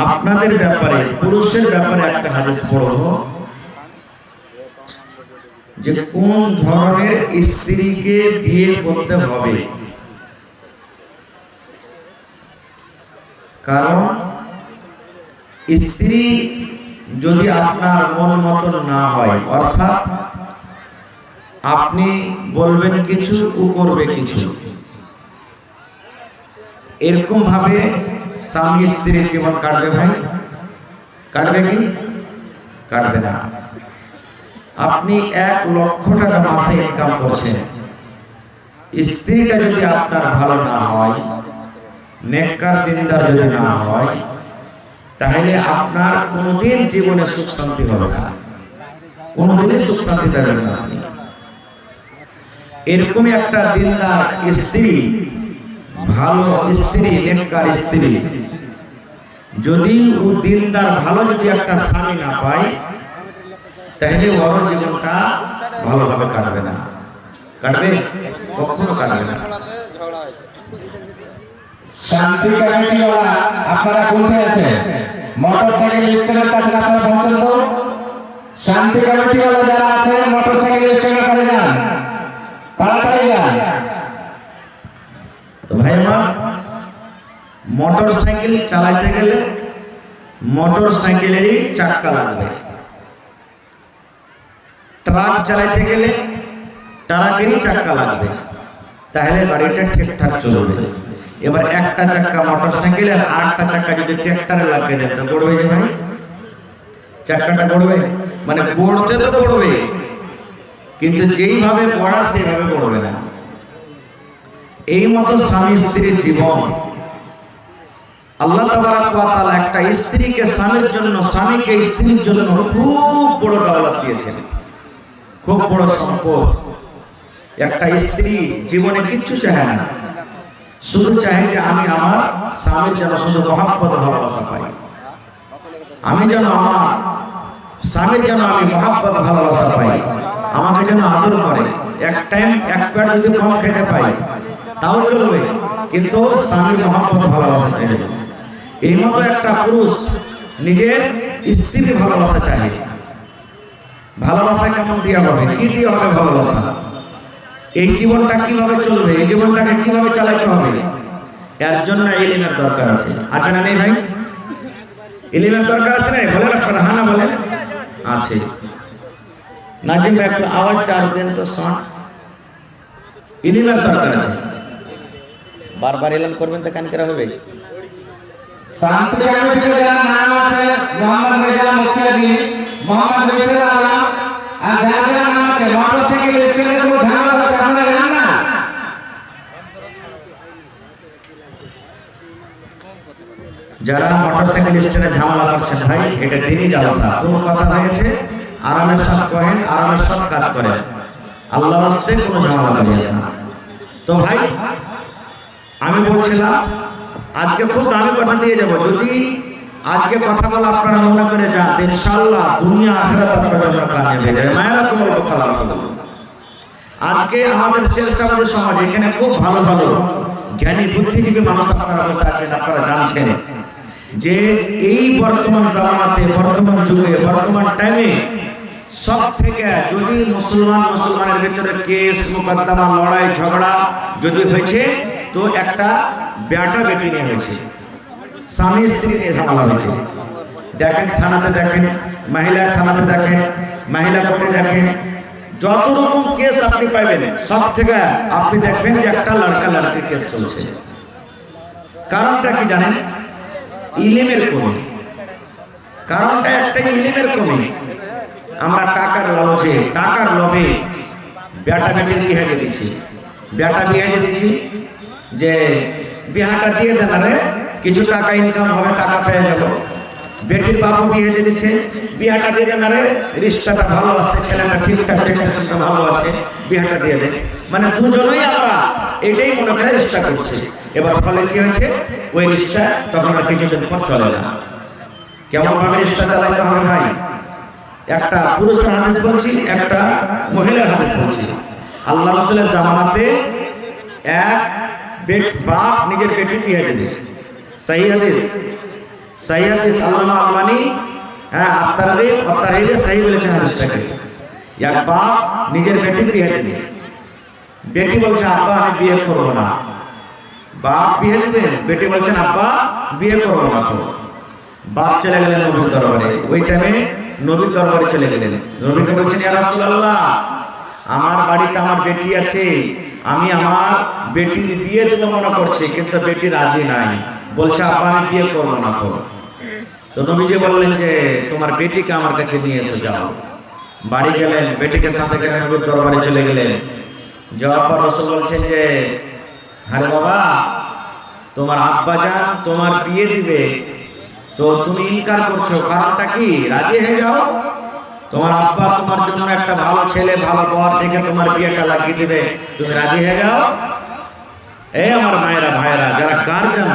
আপনাদের ব্যাপারে, পুরুষের ব্যাপারে একটা হাদিস পড়ব যে কোন ধরনের স্ত্রীকে বিয়ে করতে হবে। কারণ স্ত্রী যদি আপনার মন মতো না হয়, অর্থাৎ আপনি বলবেন কিছু ও করবে কিছু, এরকম ভাবে স্বামী স্ত্রীর জীবন কাটবে ভাই? কাটবে কি? কাটবে না। আপনি 1 লক্ষ টাকা মাসে ইনকাম করছেন, স্ত্রীটা যদি আপনার ভালো না হয়, নেককার দিনদার যদি না হয়, তাহলে আপনার কোনোদিন জীবনে সুখ শান্তি হবে না, কোনোদিনই সুখ শান্তি পাবেন না। এরকমই একটা দিনদার স্ত্রী, ভালো স্ত্রী, নেককার স্ত্রী, যদি ও দিনদার ভালো যদি একটা স্বামী না পায়, তাহলে ওর জীবনটা ভালোভাবে কাটবে না। কাটবে? কখনো কাটবে না। শান্তি কমিটিওয়ালা আপনারা কোথায় আছেন? মোটরসাইকেল স্ট্যান্ডের কাছে আপনারা পৌঁছান তো। শান্তি কমিটিওয়ালা যারা আছেন মোটরসাইকেল স্ট্যান্ডের কাছে যান, তাড়াতাড়ি যান। তো ভাই আমার, মোটরসাইকেল চালাতে গেলে মোটরসাইকেলেরই চাকা লাগবে, ট্রাক চালাতে গেলে ট্রাকেরই চাকা লাগবে, তাহলে গাড়িটা ঠিকঠাক চলবে। এবার একটা চাকা মোটরসাইকেলের আর একটা চাকা যদি ট্রাক্টরে লাগিয়ে দেন তো পড়বে যে ভাই? চাকাটা পড়বে? মানে পড়তে তো পড়বে, কিন্তু যেইভাবে পড়ার সেইভাবে পড়বে না। এই মতো স্বামী স্ত্রীর জীবন, আল্লাহ তাবারক ওয়া তাআলা একটা স্ত্রীকে স্বামীর জন্য, স্বামীকে স্ত্রীর জন্য খুব বড় দৌলত দিয়েছেন, খুব বড় সম্পদ। একটা স্ত্রী জীবনে কিচ্ছু চায় না, শুধু চায় যে আমি আমার স্বামীর যেন শুধু মহব্বত ভালোবাসা পাই, আমি যেন আমার স্বামীর যেন আমি মহব্বত ভালোবাসা পাই, আমাকে যেন আদর করে। এক টাইম এক পেট যদি কম খেতে পাই তাও চলবে, কিন্তু স্বামীর মহব্বত ভালোবাসা চাই। এই মতো একটা পুরুষ নিজের স্ত্রীর ভালোবাসা চায়। ভালোবাসা কেমন দেওয়া হবে? কি দিয়ে হবে ভালোবাসা? এই জীবনটা কিভাবে চলবে, এই জীবনটাকে কিভাবে চালাতে হবে, এর জন্য ইলমের দরকার আছে। আছে না নেই ভাই? ইলমের দরকার আছে না? বলেন আপনারা, হ্যাঁ না বলেন? আছে। নাজিম ভাই একটু আওয়াজ চার দেন তো, শোন। ইলমের দরকার আছে। বারবার এলান করবেন তো কান কেরা হবে। শান্তি কমিটিতে যারা নাম আছে মোহাম্মদ রেজা মুখিয়াজি, মোহাম্মদ মির্জা আলম আর যার যার নাম আছে মোটরসাইকেল স্ট্যান্ডের উপর ঝামেলা হচ্ছে আপনারা জানেন না? যারা মোটরসাইকেল স্ট্যান্ডে ঝামেলা করছেন ভাই, এটা দিনই জালসা। কোনো কথা হয়েছে আরামের সাথে কহেন, আরামের সাথে কাজ করেন, আল্লাহ রাস্তায় কোনো ঝামেলা করিয়েন না। তো ভাই আমি বলছিলাম আজকে খুব দামি কথা দিয়ে যাব। যদি আজকে কথাগুলো আপনারা মনে করে যান, ইনশাআল্লাহ দুনিয়া আখিরাত আপনার জন্য কামিয়াব হয়ে যাবে। মায়েরা তো বলবো, খালারা বলবো, আজকে আমাদের শেরশাবাদের সমাজে এখানে খুব ভালো ভালো জ্ঞানী বুদ্ধিজীবী মানুষ আপনারা বসে আছেন। আপনারা জানছেন যে এই বর্তমান জামানাতে, বর্তমান যুগে, বর্তমান টাইমে সব থেকে যদি মুসলমানের ভিতরে কেস মোকদ্দমা, লড়াই ঝগড়া যদি হয়েছে, তো একটা বেটা বেটি নিয়ে হয়েছে, স্বামী স্ত্রী নিয়ে ঝামেলা হয়েছে। দেখেন থানাতে, দেখেন মহিলা থানাতে, দেখেন মহিলা কোর্টে, দেখেন যত রকম কেস আপনি পাইবেন, সব থেকে আপনি দেখবেন যে একটা লড়কা লড়কির কেস চলছে। কারণটা কি জানেন? ইলমের কমি। কারণটা একটাই, ইলমের কমি। আমরা টাকার লালচে, টাকার লোভে বেটা বেটির বিয়ে দিয়ে দিচ্ছি। বেটা বিয়ে দিয়ে দিচ্ছি যে বিহাটা দিয়ে দেন, আরে কিছু টাকা ইনকাম হবে, টাকা পেয়ে যাবো। বেটির বাবু বিয়ে দিয়ে দিচ্ছে, বিহাটা দিয়ে দেন, আরে রিস্তাটা ভালো আছে, ছেলেটা ঠিকঠাক দেখতে শুনতে ভালো আছে, বিহাটা দিয়ে দেন। মানে দুজনেই আমরা এটাই মনে করে রিস্তা করছি। এবার ফলে কি হয়েছে, ওই রিস্তা তখন আর কিছুদিন পর চলে না। কেমন ভাবে রিস্তা চালাইতে হবে ভাই? একটা পুরুষের হাদিস বলছি, একটা মহিলার হাদিস বলছি। আল্লাহ রাসূলের জামানাতে এক বাপ নিজের বেটি বিয়ে দেবে। সহি হাদিস, সহি হাদিস। আল্লামা আলবানী আত্মারহিবে সহি বলেছেন হাদিসটাকে। এক বাপ নিজের বেটি বিয়ে দেবে। বেটি বলছে আব্বা আমি বিয়ে করব না। বাপ বিয়ে দিবেন, বেটি বলছেন আব্বা বিয়ে করব না। তো বাপ চলে গেলেন নবীর দরবারে। ওই টাইমে নবীর দরবারে চলে গেলেন। নবীকে বলছেন ইয়া রাসূলুল্লাহ, আমার বাড়িতে আমার বেটি আছে, আমি আমার বেটির বিয়ে দেবো মনে করছি, কিন্তু বেটি রাজি নাই, বলছে আব্বা আমি বিয়ে করবো না। তো নবীজি বললেন যে তোমার বেটিকে আমার কাছে নিয়ে এসো, যাও। বাড়ি গেলেন, বেটিকে সাথে করে নবীর দরবারে চলে গেলেন। যাওয়ার পর রাসূল বলছেন যে আরে বাবা, তোমার আব্বা জান তোমার বিয়ে দিবে, তো তুমি ইনকার করছো, কারণটা কি? রাজি হয়ে যাও। তোমার আব্বা তোমার জন্য একটা ভালো ছেলে, ভালো বর দেখে তোমার বিয়েটা লাগিয়ে দিবে, তুমি রাজি হয়ে যাও। এই আমার মায়েরা, ভাইয়েরা, যারা গার্জিয়ান,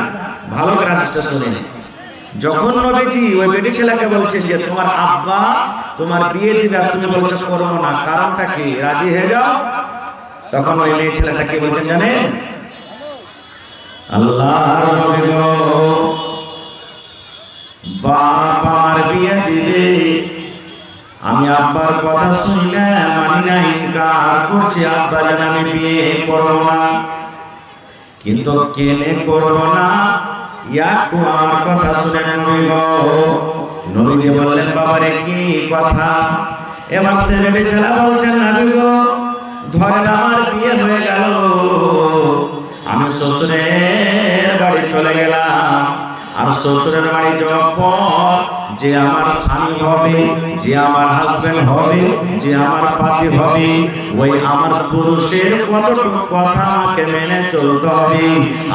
ভালো করে হাদিসটা শুনেন। যখন নবীজি ওই বেটি ছেলেকে বলছেন যে তোমার আব্বা তোমার বিয়ে দিবে আর তুমি বলছো করবো না, কারণটা কি? রাজি হয়ে যাও। তখন ওই মেয়ে ছেলেটা কি বলছেন জানেন? আল্লাহর নবী গো, বাপ আমার বিয়ে দিবে, আমি আব্বার কথা শুনি না, মানি না, ইনকার করছি, আব্বা জান আমি বিয়ে করব না। কিন্তু কেনে করব না, একটু আমার কথা শুনেন নবী গো। নবীজি বললেন বাবারে কি কথা? এবার ছেলেটি ছেলে বলছেন নবী গো, ধরেন আমার বিয়ে হয়ে গেল, আমি শ্বশুরের বাড়ি চলে গেলাম, আর শ্বশুরের বাড়ি যাওয়ার পর যে আমার স্বামী হবে, যে আমার হাজবেন্ড হবে, যে আমার পাতি হবে, ওই আমার পুরুষের কতটুকু কথা আমাকে মেনে চলতে হবে।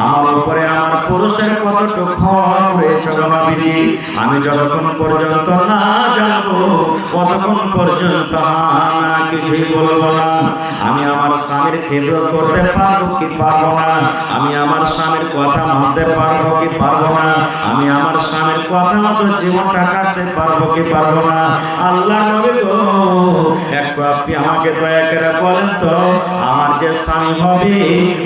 আমার উপরে আমার পুরুষের কতটুকু হক রয়েছে নবীজি, আমি যতক্ষণ পর্যন্ত না জানবো ততক্ষণ পর্যন্ত না কিছুই বলবো না। আমি আমার স্বামীর খিদমত করতে পারবো কি পারবো না, আমি আমার স্বামীর কথা মানতে পারবো কি পারবো না, আমি আমার স্বামীর কথা মতো জীবনটা কাটতে পারবো কি পারবো না। আল্লাহ নবী গো, একটু আপনি আমাকে দয়া করে বলেন তো, আমার যে স্বামী হবে,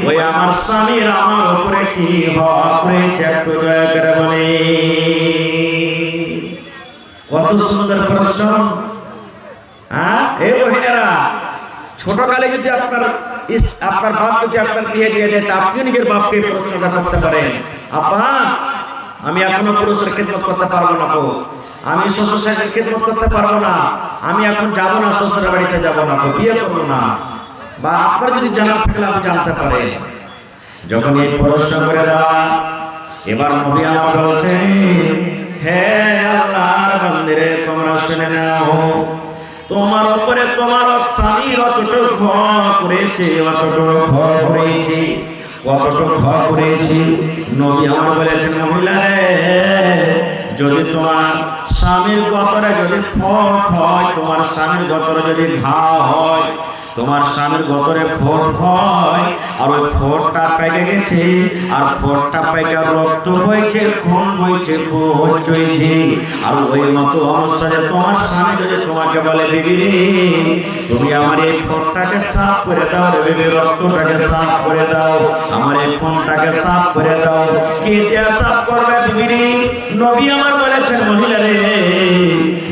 ওই আমার স্বামীর আমার উপরে কি হক রয়েছে, একটু দয়া করে বলে। কত সুন্দর প্রশ্ন। হ্যাঁ, এই মহিলারা ছোটকালে যদি আপনার বাপ যদি আপনার বিয়ে দিয়ে দেয়, আপনি নিজের বাপকে প্রশ্নটা করতে পারেন, আব্বা আমি এখনো পুরুষের খেদমত করতে পারবো না, আমি শ্বশুর শাশুড়ির খেদমত করতে পারবো না, আমি এখন যাবো না, শ্বশুরের বাড়িতে যাবো না, বিয়ে করবো না। বা আপনার যদি জানার থাকলে আপনি জানতে পারেন। যখন এই প্রশ্ন করে দেওয়া, এবার নবী আমার বলছেন হে আল্লাহর বান্দিরে তোমরা শুনে নাও, তোমার উপরে তোমার স্বামী অতটুকু ভর করেছে, অতটুকু ভর করেছে, কতটুকু ভর করেছে। নবী আমার বলেছেন, মহিলা রে, যদি তোমার স্বামীর গতরে যদি ফোট হয়, তোমার স্বামীর গতরে যদি ঘা হয়, তোমার স্বামীর গতরে ফোট হয়, আর ওই ফোটটা পেকে গেছে, আর ফোটটা পেকে রক্ত বইছে, খুন বইছে, পোট চইছে, আর ওই মতো অবস্থায় তোমার স্বামী যদি তোমাকে বলে, বিবি রে তুমি আমার এই ফোটটাকে সাফ করে দাও রে বিবি, রক্তটাকে সাফ করে দাও, আমার এই খুনটাকে সাফ করে দাও, কে দিয়া সাফ করবে বিবি রে? নবী আমার বলেছেন, মহিলা রে,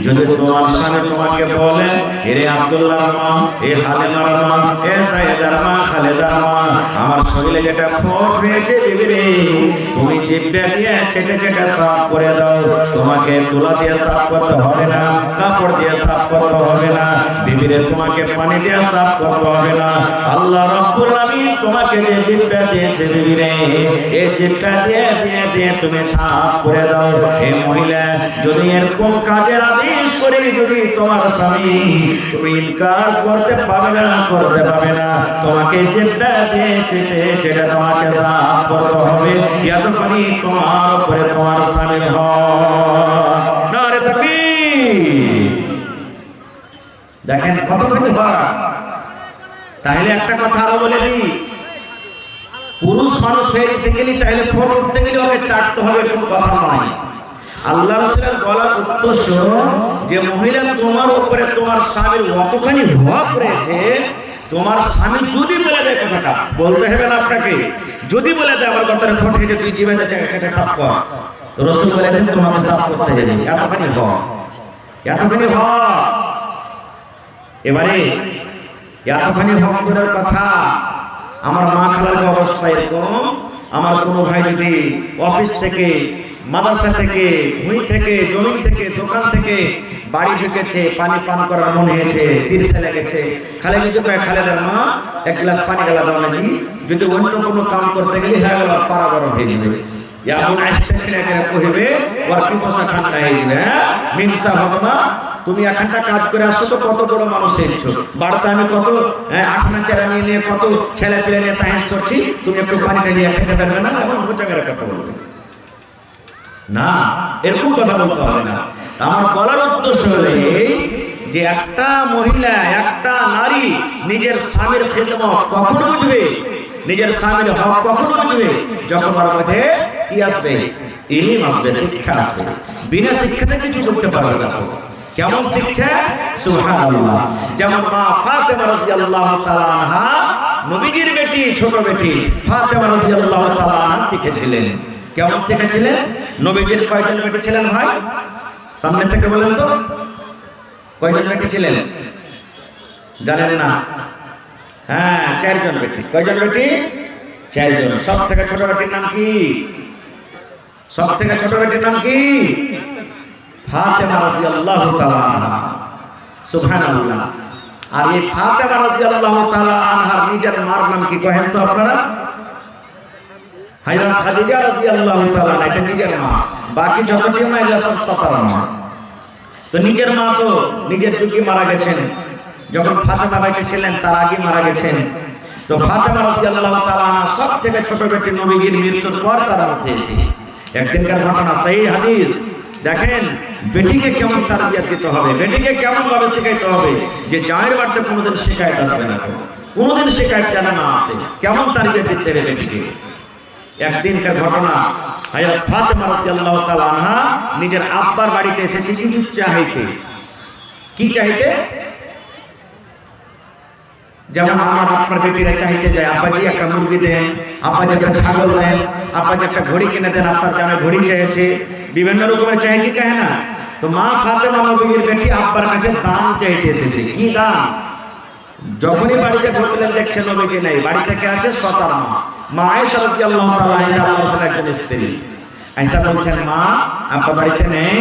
যদি তোমার স্বামী তোমাকে বলে, এরে আব্দুল্লাহর মা, এ হালেমার মা, এ সাইয়েদার মা, খালেদার মা, আমার শরীরে যেটা ফোট হয়েছে বিবি রে, তুমি জিহ্বা দিয়ে চেটে চেটে সাফ করে দাও, তোমাকে তুলা দিয়ে সাফ করতে হবে না, কাপড় দিয়ে সাফ করতে হবে না বিবি রে, তোমাকে পানি দিয়ে সাফ করতে হবে না। আল্লাহ রাব্বুল আলামিন তোমাকে যে জিহ্বা দিয়েছে বিবি রে, এই জিহ্বা দিয়ে দিয়ে দিয়ে তুমি সাফ করে দাও। হে মহিলা, যদি এরকম কাজের আদেশ করে যদি তোমার স্বামী তুমি ইনকার করতে পাবে না, করতে পাবে না, তোমাকে জিহ্বা দিয়ে চেটে চেটে তোমাকে সাফ করতে হবে, এতখানি তোমার উপরে তোমার স্বামীর হক। নারে তাকবীর! দেখেন কতখানি হক। তাহলে একটা কথা আরো বলে দিই, পুরুষ মানুষ হয়ে যেতে গেলে, তাহলে ফোট উঠতে গেলে ওকে চাটতে হবে, কোনো কথা নয়। আল্লাহ রাসূলের বলার উদ্দেশ্য যে মহিলা, তোমার উপরে তোমার স্বামীর অতখানি হক রয়েছে, তোমার স্বামী যদি বলে দেয়, কথাটা বলতে হবে না আপনাকে, যদি বলে দেয় আমার কথাটা ফোট হয়েছে, তুই জীবনে এটা সাফ কর, তো রাসূল বলেছেন তোমাকে সাফ করতে হবে, এতখানি হক, এতখানি হক। এবারে এতখানি হক করার কথা, আমার মা খালার অবস্থা এরকম, আমার কোনো ভাই যদি অফিস থেকে, মাদ্রাসা থেকে, ভুঁই থেকে, জমিন থেকে, দোকান থেকে বাড়ি ঢুকেছে, পানি পান করার মনে হয়েছে, তিরসে লেগেছে, খালে যদি কয়, খালেদার মা এক গ্লাস পানি গেলা দাও না জি, যদি অন্য কোনো কাম করতে গেলে হয়ে গেল পাড়া গরম হয়ে যাবে, এমন আইসটা ছেলে কহিবে ওর পিপাসা ঠান্ডা হয়ে যাবে, হ্যাঁ মিনসা হবে না। তুমি এখানটা কাজ করে আসছো তো কত বড় মানুষ হয়েছো, বাড়িতে আমি কত আঠনা চেরা নিয়ে নিয়ে কত ছেলে পেলে নিয়ে তাহেস করছি, তুমি একটু পানিটা নিয়ে খেতে পারবে না, এমন ঘোচা মেরে কথা বলবে না, এরকম কথা বলতে হবে না। আমার বলার উদ্দেশ্য হলো এই যে একটা মহিলা, একটা নারী নিজের স্বামীর খেদমত কখন বুঝবে, নিজের স্বামীর হক কখন বুঝবে, যখন ওর মধ্যে কি আসবে, ইলম আসবে, শিক্ষা আসবে। বিনা শিক্ষাতে কিছু করতে পারবে না। কেমন শিক্ষা? সুবহানাল্লাহ। যেমন মা ফাতেমা রাদিয়াল্লাহু তাআলা আনহা, নবীজির বেটি, ছোট বেটি ফাতেমা রাদিয়াল্লাহু তাআলা আনহা শিখেছিলেন। কেমন শিখেছিলেন? নবীজির কয়জন বেটি ছিলেন ভাই? সামনে থেকে বলেন তো, কয়জন বেটি ছিলেন? জানেন না? হ্যাঁ, 4 জন বেটি। কয়জন বেটি? 4 জন। সব থেকে ছোট বেটির নাম কি? সব থেকে ছোট বেটির নাম কি? ফাতেমা রাদিয়াল্লাহু তাআলা আনহা। সুবহানাল্লাহ। আর এই ফাতেমা রাদিয়াল্লাহু তাআলা আনহার নিজের মার নাম কি কহেন তো আপনারা? হযরত খাদিজা রাদিয়াল্লাহু তাআলা আনহা, এটা নিজের মা। বাকি যতটি মা এগুলো সব সতার মা। তো নিজের মা তো নিজের যুগে মারা গেছেন, যখন ফাতেমা বেঁচে ছিলেন তার আগে মারা গেছেন। তো ফাতেমা রাদিয়াল্লাহু তাআলা আনহা সব থেকে ছোট বেটি নবীজির মৃত্যুর পর তারা উঠেছে। একদিনকার ঘটনা, সহিহ হাদিস। দেখেন বেটিকে কেমন তারবিয়ত দিতে হবে, বেটিকে কেমন ভাবে শেখাইতে হবে যে জায়ের বাড়িতে কোনোদিন শিকায়ত আসবে না, কোনোদিন শিকায়ত যেন না আসে, কেমন তারবিয়ত দিতে হবে বেটিকে। একদিনকার ঘটনা, হযরত ফাতেমা রাদিয়াল্লাহু তাআলা আনহা নিজের আব্বার বাড়িতে এসেছে কিছু চাইতে। কি চাইতে? যেমন আমার আপনার বেটিরা চাইতে যায়, আব্বাজি একটা মুরগি দেন, আব্বাজি একটা ছাগল দেন, আব্বাজি একটা ঘড়ি কিনে দেন, আপনার জামাই ঘড়ি চেয়েছে, বিভিন্ন রকমের চাহিদা চায় না। তো মা ফাতেমা নবীর বেটি আব্বার কাছে দান চাইতে এসেছে। কি দান? যখনই বাড়িতে ঢুকলেন দেখছেন নবীকে নেই, বাড়ি থেকে আছে সতার মা, মা আয়েশা রাদিয়াল্লাহু তাআলা আনহা, একজন স্ত্রী। আয়েশা বলছেন, মা আব্বা বাড়িতে নেই।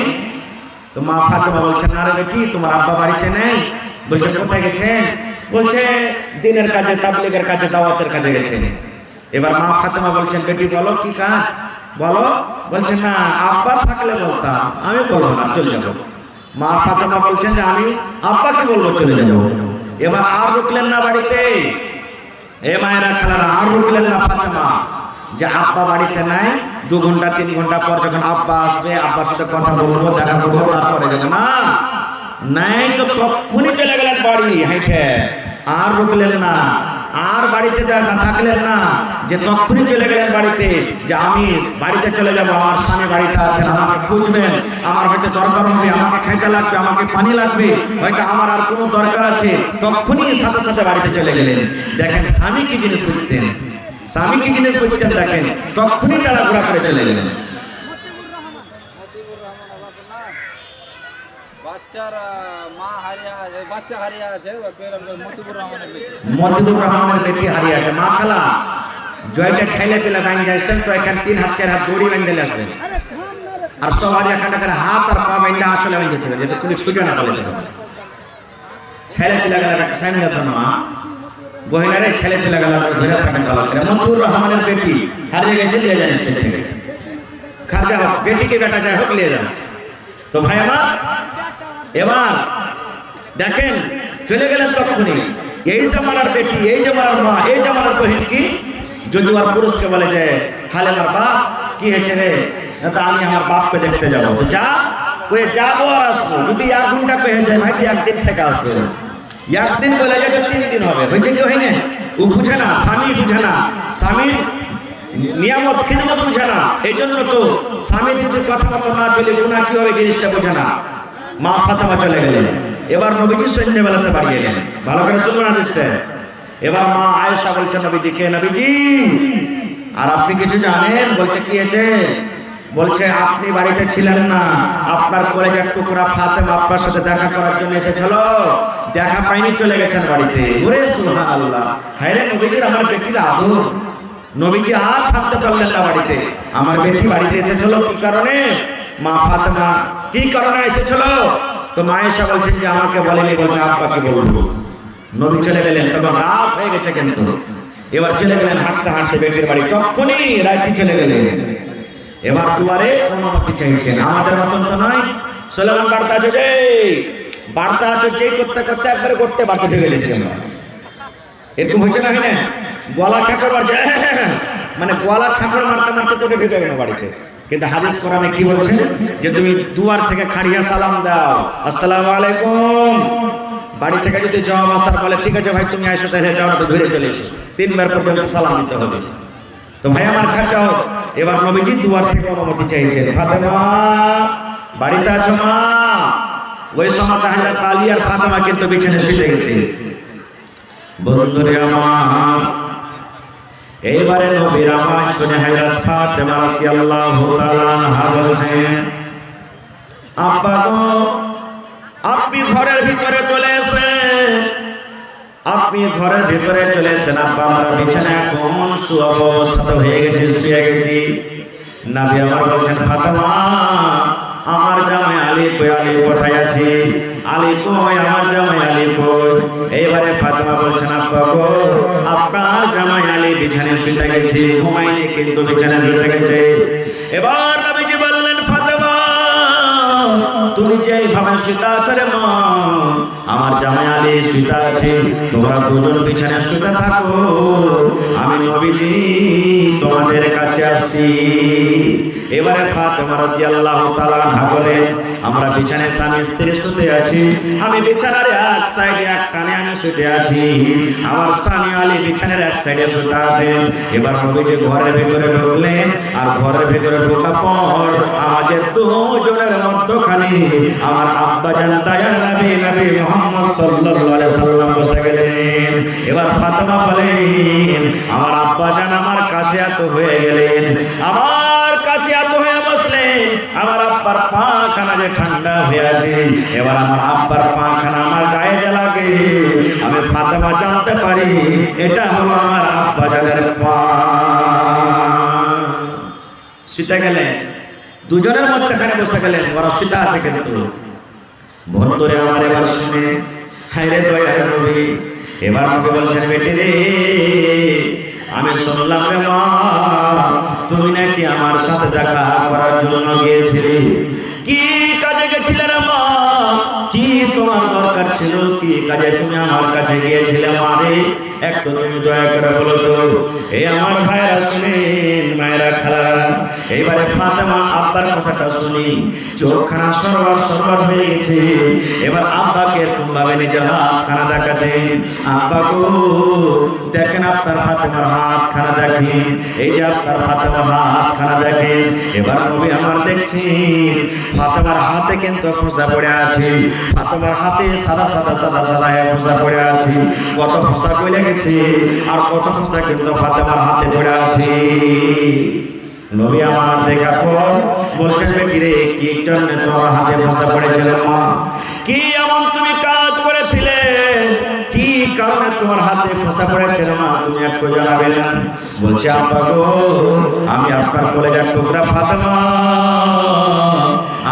তো মা ফাতেমা বলছেন, না রে বেটি, তোমার আব্বা বাড়িতে নেই। বলছে, কোথায় গেছেন? বলছে, দিনের কাজে, তাবলীগের কাজে, দাওয়াতের কাজে গেছেন। এবার মা ফাতেমা বলছেন, বেটি বলো কি কাজ? বলো, বলছে না আব্বা থাকলে বলতাম, আমি বলবো না, চলে যাবো। মা ফাতেমা বলছেন যে আমি আব্বাকে বলবো, চলে যাবো। এবার আর রুকলেন না বাড়িতে। এ মায়েরা খালারা, আর রুকলেন না ফাতেমা যে আব্বা বাড়িতে নাই, 2 ঘন্টা 3 ঘন্টা পর যখন আব্বা আসবে, আব্বার সাথে কথা বলবো, দেখা করবো, তারপরে যাবো। না, নাই তো তখনই চলে গেলেন বাড়ি হাইটে। আর রুকলেন না, আর বাড়িতে থাকলেন না, যে তখনই চলে গেলেন বাড়িতে, যে আমি বাড়িতে চলে যাব, আমার স্বামী বাড়িতে আছেন, আমাকে খুঁজবেন, আমার হয়তো দরকার হবে, আমাকে খাইতে লাগবে, আমাকে পানি লাগবে, হয়তো আমার আর কোনো দরকার আছে, তখনই সাথে সাথে বাড়িতে চলে গেলেন। দেখেন স্বামী কি জিনিস বুঝতেন, স্বামী কি জিনিস বুঝতেন, দেখেন তখনই তারা ঘোরা করে চলে গেলেন। মতিবুর রহমানের বেটি হারিয়ে আছে। মা খালা জয়টা ছাইলে পেলে বাইন যাইছেন, তো এখানে 3 হাত 4 হাত দড়ি বাইন দিলে আসবেন, আর সবার এখানে হাত আর পা বাইন চলে বাইন যেতে হবে, যাতে পুলিশ ছুটে না পালাতে পারে। ছাইলে পেলে গেলে একটা সাইন কথা না, বহিনারে ছেলে পেলে গেলে ধরে থাকেন ভালো করে। মতিবুর রহমানের বেটি হারিয়ে গেছে, নিয়ে যান স্টেজ থেকে, খারজা হোক, বেটিকে বেটা যায় হোক, নিয়ে যান। তো ভাই আমার, এবার দেখেন চলে গেলেন তখনই। এই জামানার বেটি, এই জামানার মা, এই জামানার বহিন কি যদি আর পুরুষকে বলে যে হালে আমার বাপ কি হয়েছে রে, না তো আমি আমার বাপকে দেখতে যাবো, তো যা কয়ে যাবো আর আসবো। যদি 1 ঘন্টা কয়ে যায়, ভাই 1 দিন থেকে আসবে, 1 দিন বলে যায় 3 দিন হবে, বুঝছে কি হয় না? ও বুঝে না, স্বামী বুঝে না, স্বামীর নিয়ামত খিদমত বুঝে না। এই জন্য তো স্বামীর যদি কথা মতো না চলে গুনাহ কি হবে জিনিসটা বুঝে না। মা ফাতেমা চলে গেলেন। এবার নবীজি সন্ধ্যেবেলাতে বাড়ি এলেন, ভালো করে শুনবেন হাদিসটা। এবার মা আয়েশা বলছেন নবীজিকে, নবীজি আর আপনি কিছু জানেন? বলছে কি হয়েছে? বলছে আপনি বাড়িতে ছিলেন না, আপনার কলেজের টুকরা ফাতেমা আপনার সাথে দেখা করার জন্য এসেছিল, দেখা পাইনি, চলে গেছেন বাড়িতে। ওরে সুবহানাল্লাহ, হায় রে নবীজির আমার বেটির আদর। নবীজি আর থাকতে পারলেন না বাড়িতে। আমার বেটি বাড়িতে এসেছিল কি কারণে? মা ফাতেমা কি কারণে এসেছিল? তো মা আয়েশা বলছেন যে আমাকে বলেনি, বলছে আব্বাকে বলবো। নবী চলে গেলেন, তখন রাত হয়ে গেছে কিন্তু। এবার চলে গেলেন হাঁটতে হাঁটতে বেটির বাড়ি, তখনই রাতে চলে গেলেন। এবার দুয়ারে অনুমতি চাইছেন, আমাদের মতন তো নয়। সোলেমান বার্তা আছে যে, বার্তা আছে যে করতে করতে একবারে করতে বার্তা ঢুকে গেছি আমরা। এরকম হয়েছে না? হয় না? গলা খাঁকড় মারছে, মানে গলা খাঁকড় মারতে মারতে তোকে ঢুকে গেল বাড়িতে। কিন্তু হাদিস কোরআনে কি বলছে? যে তুমি দুয়ার থেকে খাড়িয়া সালাম দাও, আসসালামু আলাইকুম। বাড়ি থেকে যদি জবাব আসার বলে ঠিক আছে ভাই তুমি আসো, তাহলে যাও, না তো ঘুরে চলে এসো। 3 বার পর্যন্ত সালাম দিতে হবে। তো ভাই আমার খাটাও। এবার নবীজি দুয়ার থেকে অনুমতি চাইছেন, ফাতেমা বাড়িতে আছো মা? ওই সময় হযরত আলী আর ফাতেমা কিন্তু বিছানায় শুয়ে গেছে। বন্ধুরে আমার, এইবারে নবীর আওয়াজ শুনে হযরত ফাতেমা রাদিয়াল্লাহু তাআলা আনহা বলছেন, আব্বা গো আপনি ঘরের ভিতরে চলে এসেন, আপনি ঘরের ভিতরে চলে এসেন। আব্বা আমরা বিছানায় কোন সুঅবস্থা হয়ে গেছি, শুয়ে গেছি। নবী আমার বলছেন, ফাতেমা আমার জামাই আলী কই? আলী কোথায় আছে? আলী কই? আমার জামাই আলী কই? এইবারে ফাতেমা বলছেন, আব্বা গো আপনার জামাই আলী বিছানায় শুয়ে গেছে, ঘুমায়নি কিন্তু বিছানায় শুয়ে গেছে। এবার নবীজি বললেন, ফাতেমা তুমি যেইভাবে শুয়ে আছো রে মা, আমার জামাই আলী শুয়ে আছে, তোমরা দুজন বিছানায় শুয়ে থাকো, আমি নবীজি তোমাদের কাছে আসছি। এবারে ফাতেমা রাদিয়াল্লাহু তাআলা আনহা বলেন, আমরা বিছানায় স্বামী স্ত্রী শুতে আছি, আমি বিছানার এক সাইডে এক টানে আমি শুতে আছি, আমার স্বামী আলী বিছানার এক সাইডে শুতে আছেন। এবার নবীজি ঘরের ভিতরে ঢুকলেন, আর ঘরের ভিতরে ঢোকা পর আমাদের দুজনের মধ্যখানে আমার আব্বা জান দয়ার নবী নবী মুহাম্মদ সাল্লাল্লাহু আলাইহি সাল্লাম বসে গেলেন। এবার ফাতেমা বলেন, আমার আব্বা জান আমার কাছে এত হয়ে গেলেন, আমার কাছে এত হয়ে বসলেন, আমার আব্বার পাখানা যে ঠান্ডা হয়ে আছে, এবার আমার আব্বার পাখানা আমার গায়ে যে লাগে, আমি ফাতেমা জানতে পারি এটা হলো আমার আব্বা জানের পা। শুতে গেলেন, দুজনের মধ্যখানে বসে গেলেন, ওরা শুতে আছে কিন্তু। বন্ধুরে আমার এবার শুনে, হায় রে দয়ার নবী। এবার নবী বলছেন, বেটি রে আমি শুনলাম রে মা তুমি নাকি আমার সাথে দেখা করার জন্য গিয়েছিলে। কি কাজে গেছিলে রে মা? কি তোমার দরকার ছিল? কি কাজে তুমি আমার কাছে গিয়েছিলে মা রে? একটু তুমি দয়া করে বলো তো। এই আমার ভাইরা শুনেন, মায়েরা খালারা, এইবারে ফাতেমা আব্বার কথাটা শুনি চোখখানা সরবার সরবার হয়ে গেছে। এবার আব্বাকে এরকম ভাবে নিজের হাতখানা দেখাতেন, আব্বা গো দেখেন আপনার ফাতেমার হাতখানা দেখেন, এই যে আপনার ফাতেমার হাতখানা দেখেন। এবার নবী আমার দেখছেন ফাতেমার হাতে কিন্তু ফোঁসা পড়ে আছে, ফাতেমার হাতে সাদা সাদা সাদা সাদা ফোঁসা পড়ে আছে। কত ফোঁসা কইলে গেছে আর কত ফোঁসা কিন্তু ফাতেমার হাতে পড়ে আছে। নবী আমার দেখার পর বলছেন বেটি রে কি জন্য তোমার হাতে ফোঁসা পড়েছিল মা? কি এমন তুমি কাজ করেছিলে? কি কারণে তোমার হাতে ফোঁসা পড়েছিল মা? তুমি একটু জানাবে না? বলছে আব্বা গো আমি আপনার কলেজার টুকরা ফাতেমা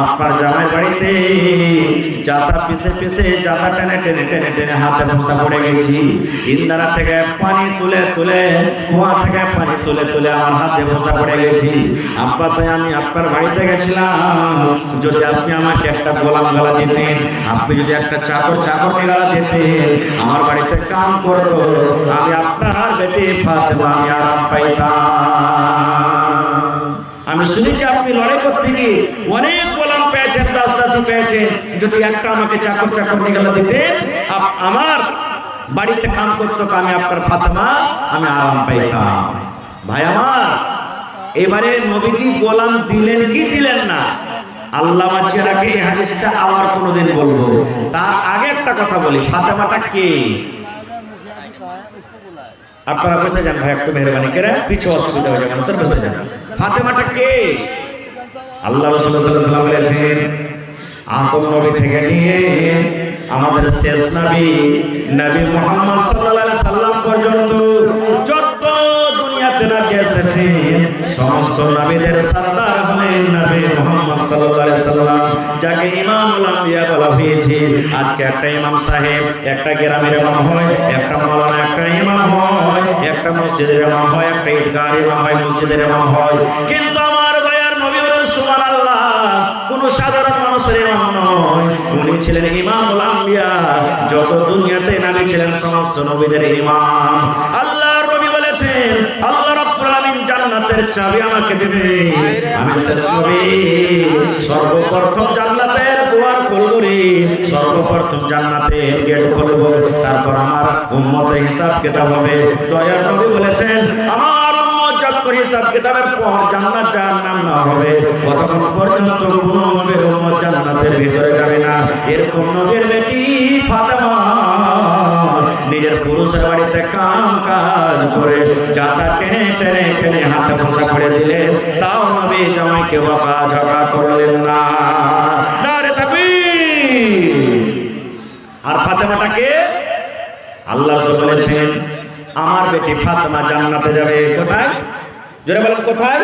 আপনার জামাই বাড়িতে জাতা পিছে পিছে জাতা টেনে টেনে টেনে টেনে হাতে ফোঁসা পড়ে গেছি। ইন্দারা থেকে পানি তুলে তুলে, কুয়া থেকে পানি তুলে তুলে আমার হাতে ফোঁসা পড়ে গেছি। আব্বা তাই আমি আপনার বাড়িতে গেছিলাম, যদি আপনি আমাকে একটা গোলাম গালা দিতেন, আপনি যদি একটা চাকর গালা দিতেন, আমার বাড়িতে কাম করতো, আমি আপনার বেটি ফাতেমা আমি আরাম পাইতাম। আমি শুনেছি আপনি লড়াই করতে গিয়ে অনেক গোলাম পেয়েছেন, দাসদাসী পেয়েছেন, যদি একটা আমাকে চাকর নিগালা দিতেন, আমার বাড়িতে কাম করতো, আমি আপনার ফাতেমা আমি আরাম পাইতাম। ভাই আমার, এবারে নবীজি গোলাম দিলেন কি দিলেন না? আল্লাহ বাঁচিয়ে রাখে এই হাদিসটা আবার কোনোদিন বলবো। তার আগে একটা কথা বলি, ফাতেমাটা কে? আপনারা বসে যান ভাই, একটু মেহরবানি করে, পিছু অসুবিধা হয়ে যাবে, মানুষের বসে যান। ফাতেমাটা কে? আল্লাহ রাসূল সাল্লাল্লাহু আলাইহি ওয়াসাল্লাম বলেছেন আদম নবী থেকে নিয়ে আমাদের শেষ নবী মুহাম্মদ সাল্লাল্লাহু আলাইহি সাল্লাম পর্যন্ত যত দুনিয়াতে নবী এসেছেন সমস্ত নবীদের সরদার হলেন নবী মুহাম্মদ সাল্লাল্লাহু আলাইহি সাল্লাম, যাকে ইমামুল আম্বিয়া বলা হয়েছে। আজকে একটা ইমাম সাহেব একটা গ্রামের ইমাম হয়, একটা মাওলানা একটা ইমাম হয়, একটা মসজিদের ইমাম হয়, একটা ঈদগাহের ইমাম হয়, মসজিদের ইমাম হয়, কিন্তু আমার দয়ার নবী হলেন সুবহানাল্লাহ কোন সাধারণ মানুষের ইমাম নয়, উনি ছিলেন ইমামুল আম্বিয়া। যত দুনিয়াতে নবী ছিলেন সমস্ত নবীদের ইমাম। আল্লাহর নবী বলেছেন আল্লাহ রাব্বুল আলামিন জান্নাতের চাবি আমাকে দেবে, আমি শেষ নবী, সর্বপ্রথম জান্নাতের দুয়ার খুলব রে, সর্বপ্রথম জান্নাতের গেট খুলব, তারপর আমার উম্মতের হিসাব কিতাব হবে। দয়ার নবী বলেছেন আমার উম্মত যতক্ষণ হিসাব কিতাবের পর জান্নাত জাহান্নাম না হবে ততক্ষণ পর্যন্ত কোন নবীর উম্মত জান্নাতের ভিতরে যাবে না। এরকম নবীর বেটি ফাতেমা নিজের পুরুষের বাড়িতে কাম কাজ করে জাতা টেনে টেনে টেনে হাতে ফোঁসা করে দিলেন, তাও নবী জামাইকে বকা ঝকা করলেন না। নারে তাকবীর। আর ফাতেমাটাকে আল্লাহ রাসূল বলেছেন আমার বেটি ফাতেমা জান্নাতে যাবে। কোথায়? জোরে বলেন কোথায়?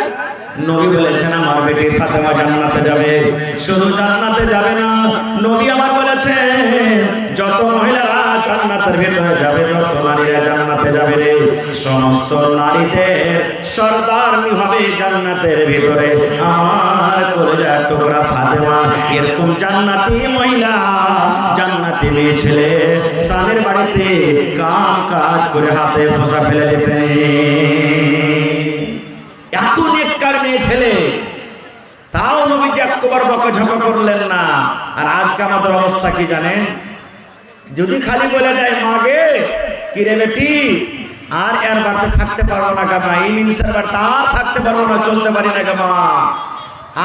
নবী বলেছেন আমার বেটি ফাতেমা জান্নাতে যাবে। শুধু জান্নাতে যাবে না, নবী আমার বলেছেন যত মহিলারা জান্নাতের ভিতরে যাবে, যত নারীরা জান্নাতে যাবে রে, সমস্ত নারীদের সরদারনি হবে জান্নাতের ভিতরে আমার কলেজার টুকরা ফাতেমা। এরকম জান্নাতি মহিলা, জান্নাতি মেয়ে ছেলে স্বামীর বাড়িতে কাম কাজ করে হাতে ফোঁসা ফেলে দিতে। এত নেককার মেয়ে ছেলে, তাও নবীজি একবার বকাঝকা করলেন না। আর আজকে আমাদের অবস্থা কি জানেন? যদি খালি বলে দেয় মাগে কিরে বেটি আর এর বাড়িতে থাকতে পারবো না গামা, এই মিনিসের বাড়িতে আর থাকতে পারবো না, চলতে পারি না গামা,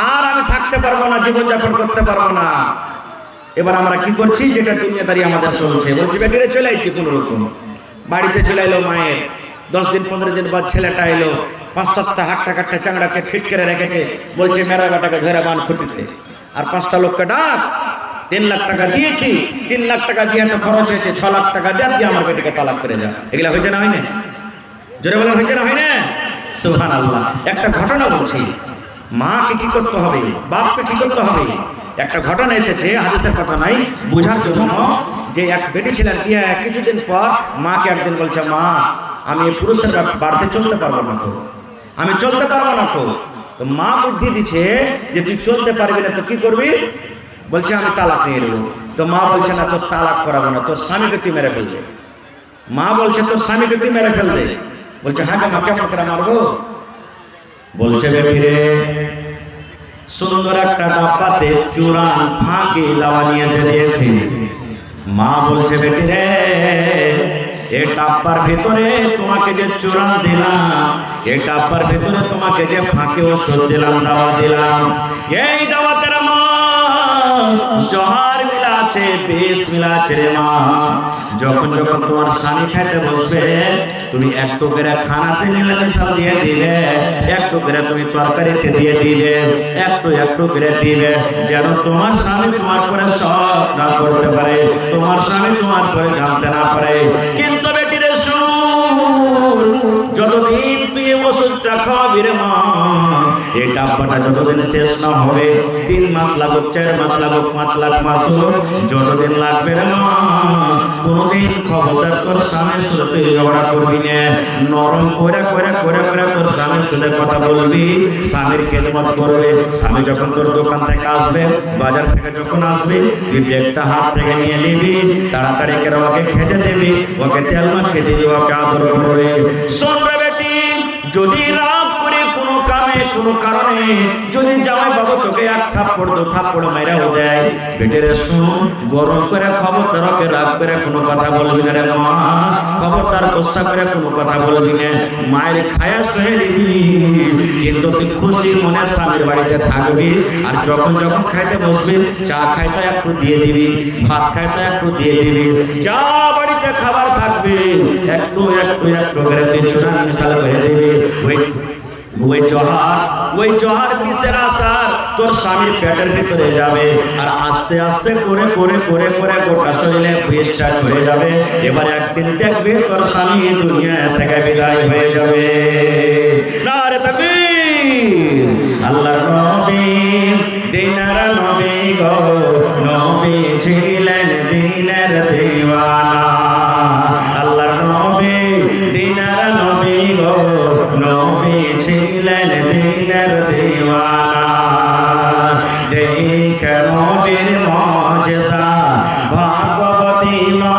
আর আমি থাকতে পারবো না, জীবনযাপন করতে পারবো না। এবার আমরা কি করছি? যেটা দুনিয়াদারি আমাদের চলছে, বলছি বেটিরে চলে আইতি কোন রকম, বাড়িতে চলে এলো মায়ের, 10 দিন 15 দিন বাদ ছেলেটা এলো, 5-7টা হাট্টা কাট্টা চাংড়াকে ফিট করে রেখেছে, বলছে মেরা বেটাকে ধরে বান খুঁটিতে, আর 5টা লোককে ডাক, 3 লাখ টাকা দিয়েছি, 3 লাখ টাকা বিয়েতে খরচ হয়েছে, 6 লাখ টাকা দিয়ে আমার বেটিকে তালাক করে যা। এগুলা হয়েছে না হয় না? জোরে বলেন হয়েছে না হয় না? সুবহানাল্লাহ। একটা ঘটনা বলছি, মাকে কি করতে হবে, বাপকে কি করতে হবে? একটা ঘটনা এসেছে, হাদিসের কথা নাই, বোঝার জন্য, যে এক বেটি ছিলেন বিয়ে কিছুদিন পর মাকে একদিন বলছে, মা আমি এই পুরুষের বাড়িতে চলতে পারবো না খো, আমি চলতে পারবো না খো। তো মা বুদ্ধি দিচ্ছে যে তুই চলতে পারবি না তো কি করবি? বলছে আমি তালাক নিয়ে নেবো। তো মা বলছে না, তোর তালাক করাবো না, তোর স্বামীকে তুই মেরে ফেলবে। মা বলছে তোর স্বামীকে তুই মেরে ফেলবে। বলছে হ্যাঁ মা, কেমন করে মারবো? বলছে বেটি রে, সুন্দর একটা ডাব্বাতে চূড়ান ফাঁকি দেওয়া নিয়ে এসে দিয়েছি। মা বলছে বেটি রে, এই ডাব্বার ভিতরে তোমাকে যে চূড়ান দিলাম, এই ডাব্বার ভিতরে তোমাকে যে ফাঁকে ওষুধ দিলাম, দাওয়া দিলাম, এই দাওয়াতের মা জহর মিলা আছে, বিষ মিলা আছে রে মা। যখন যখন তোমার স্বামী খাইতে বসবে, তুমি একটু করে খানাতে মিলে মিশাল দিয়ে দিবে, একটু করে তুমি তরকারিতে দিয়ে দিবে, একটু একটু করে দিবে, যেন তোমার স্বামী তোমার পরে সব না করতে পারে, তোমার স্বামী তোমার পরে জানতে না পারে। কিন্তু বেটিরে শুন, যতদিন তুই ওষুধটা খাওয়াবি রে মা, এই ডাব্বাটা যতদিন শেষ না হবে, 3 মাস লাগুক, 4 মাস লাগুক, 5 লাখ মাস হোক, যতদিন লাগবে রে মা, কোনদিন খবরদার তোর স্বামীর সাথে তুই ঝগড়া করবি না। নরম করে করে করে করে তোর স্বামীর সাথে কথা বলবি, স্বামীর খেদমত করবে। স্বামী যখন তোর দোকান থেকে আসবে, বাজার থেকে যখন আসবি, তুই ব্যাগটা হাত থেকে নিয়ে নিবি, তাড়াতাড়ি করে ওকে খেতে দিবি, ওকে তেল মাখিয়ে দিবি, ওকে আদর করবে। শোন রে বেটি, যদি রাগ করে কোনো কামে কোনো কারণে যদি জামাই বাবু তোকে 1 থাপ্পড় 2 থাপ্পড় মেরেও দেয়, বেটেরে শুন, গরম করে খবরদার ওকে রাগ করে কোনো কথা বলবি না রে মা, খবরদার গোসা করে কোনো কথা বলবি না। মায়ের খায়া সহে নিবি, কিন্তু তুই খুশি মনে স্বামীর বাড়িতে থাকবি। আর যখন যখন খাইতে বসবি, চা খাইতে একটু দিয়ে দিবি, ভাত খাইতে একটু দিয়ে দিবি, যা বাড়িতে খাবার থাকবে একটু একটু একটু করে তুই চূড়ান মিশাল করে দিবি। ওই জহার বিষের আসার তোর স্বামীর পেটের ভিতরে যাবে, আর আস্তে আস্তে করে করে করে করে গোটা শরীরে বিষটা চলে যাবে। এবার একদিন দেখবে তোর স্বামী দুনিয়া থেকে বিদায় হয়ে যাবে। নারে তাকবীর! আল্লাহর নবী দিনের নবী গো, নবী ছিলেন দিনের দিওয়ানা। আল্লাহর নবী দিনের নবী গো, নবী ছিলেন দিনের দিওয়ানা। দেখে নবীর মুজিজা, ভাগবতী মা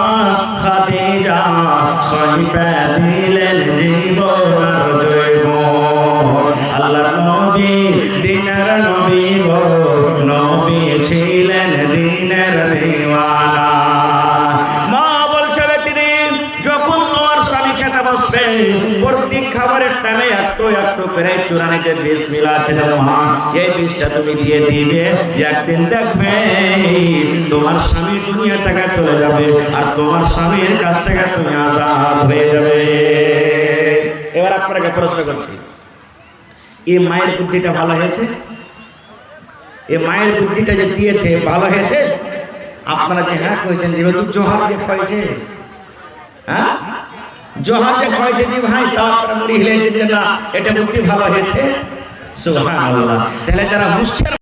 খাদিজা সইপে দিলেন জীবনের জয়গুণ। আল্লাহর নবী দিনের নবী গো, নবী ছিলেন দিনের দিওয়ানা। মা বলছে বেটি, যখন তোমার স্বামী খেতে বসবে, প্রত্যেক খাবারের টাইমে একটু একটু করে চূড়ানে যে বিষ মিলা আছে রে মা, এই বিষটা তুমি দিয়ে দিবে। একদিন দেখবে তোমার স্বামী দুনিয়া থেকে চলে যাবে, আর তোমার স্বামীর কাছ থেকে তুমি আজাদ হয়ে যাবে। এবার আপনাকে প্রশ্ন করছি, এই মায়ের বুদ্ধিটা ভালো হয়েছে? এই মায়ের বুদ্ধিটা যে দিয়েছে ভালো হয়েছে? আপনারা যে হ্যাঁ কয়েছেন, যেহেতু জোহার যে খাওয়াইছে, হ্যাঁ জোহার যে খাওয়াইছে যে ভাই, তা আপনারা মুড়ি হিলেছেন যে না এটা বুদ্ধি ভালো হয়েছে। সুবহানাল্লাহ। তাহলে যারা হুঁশিয়ার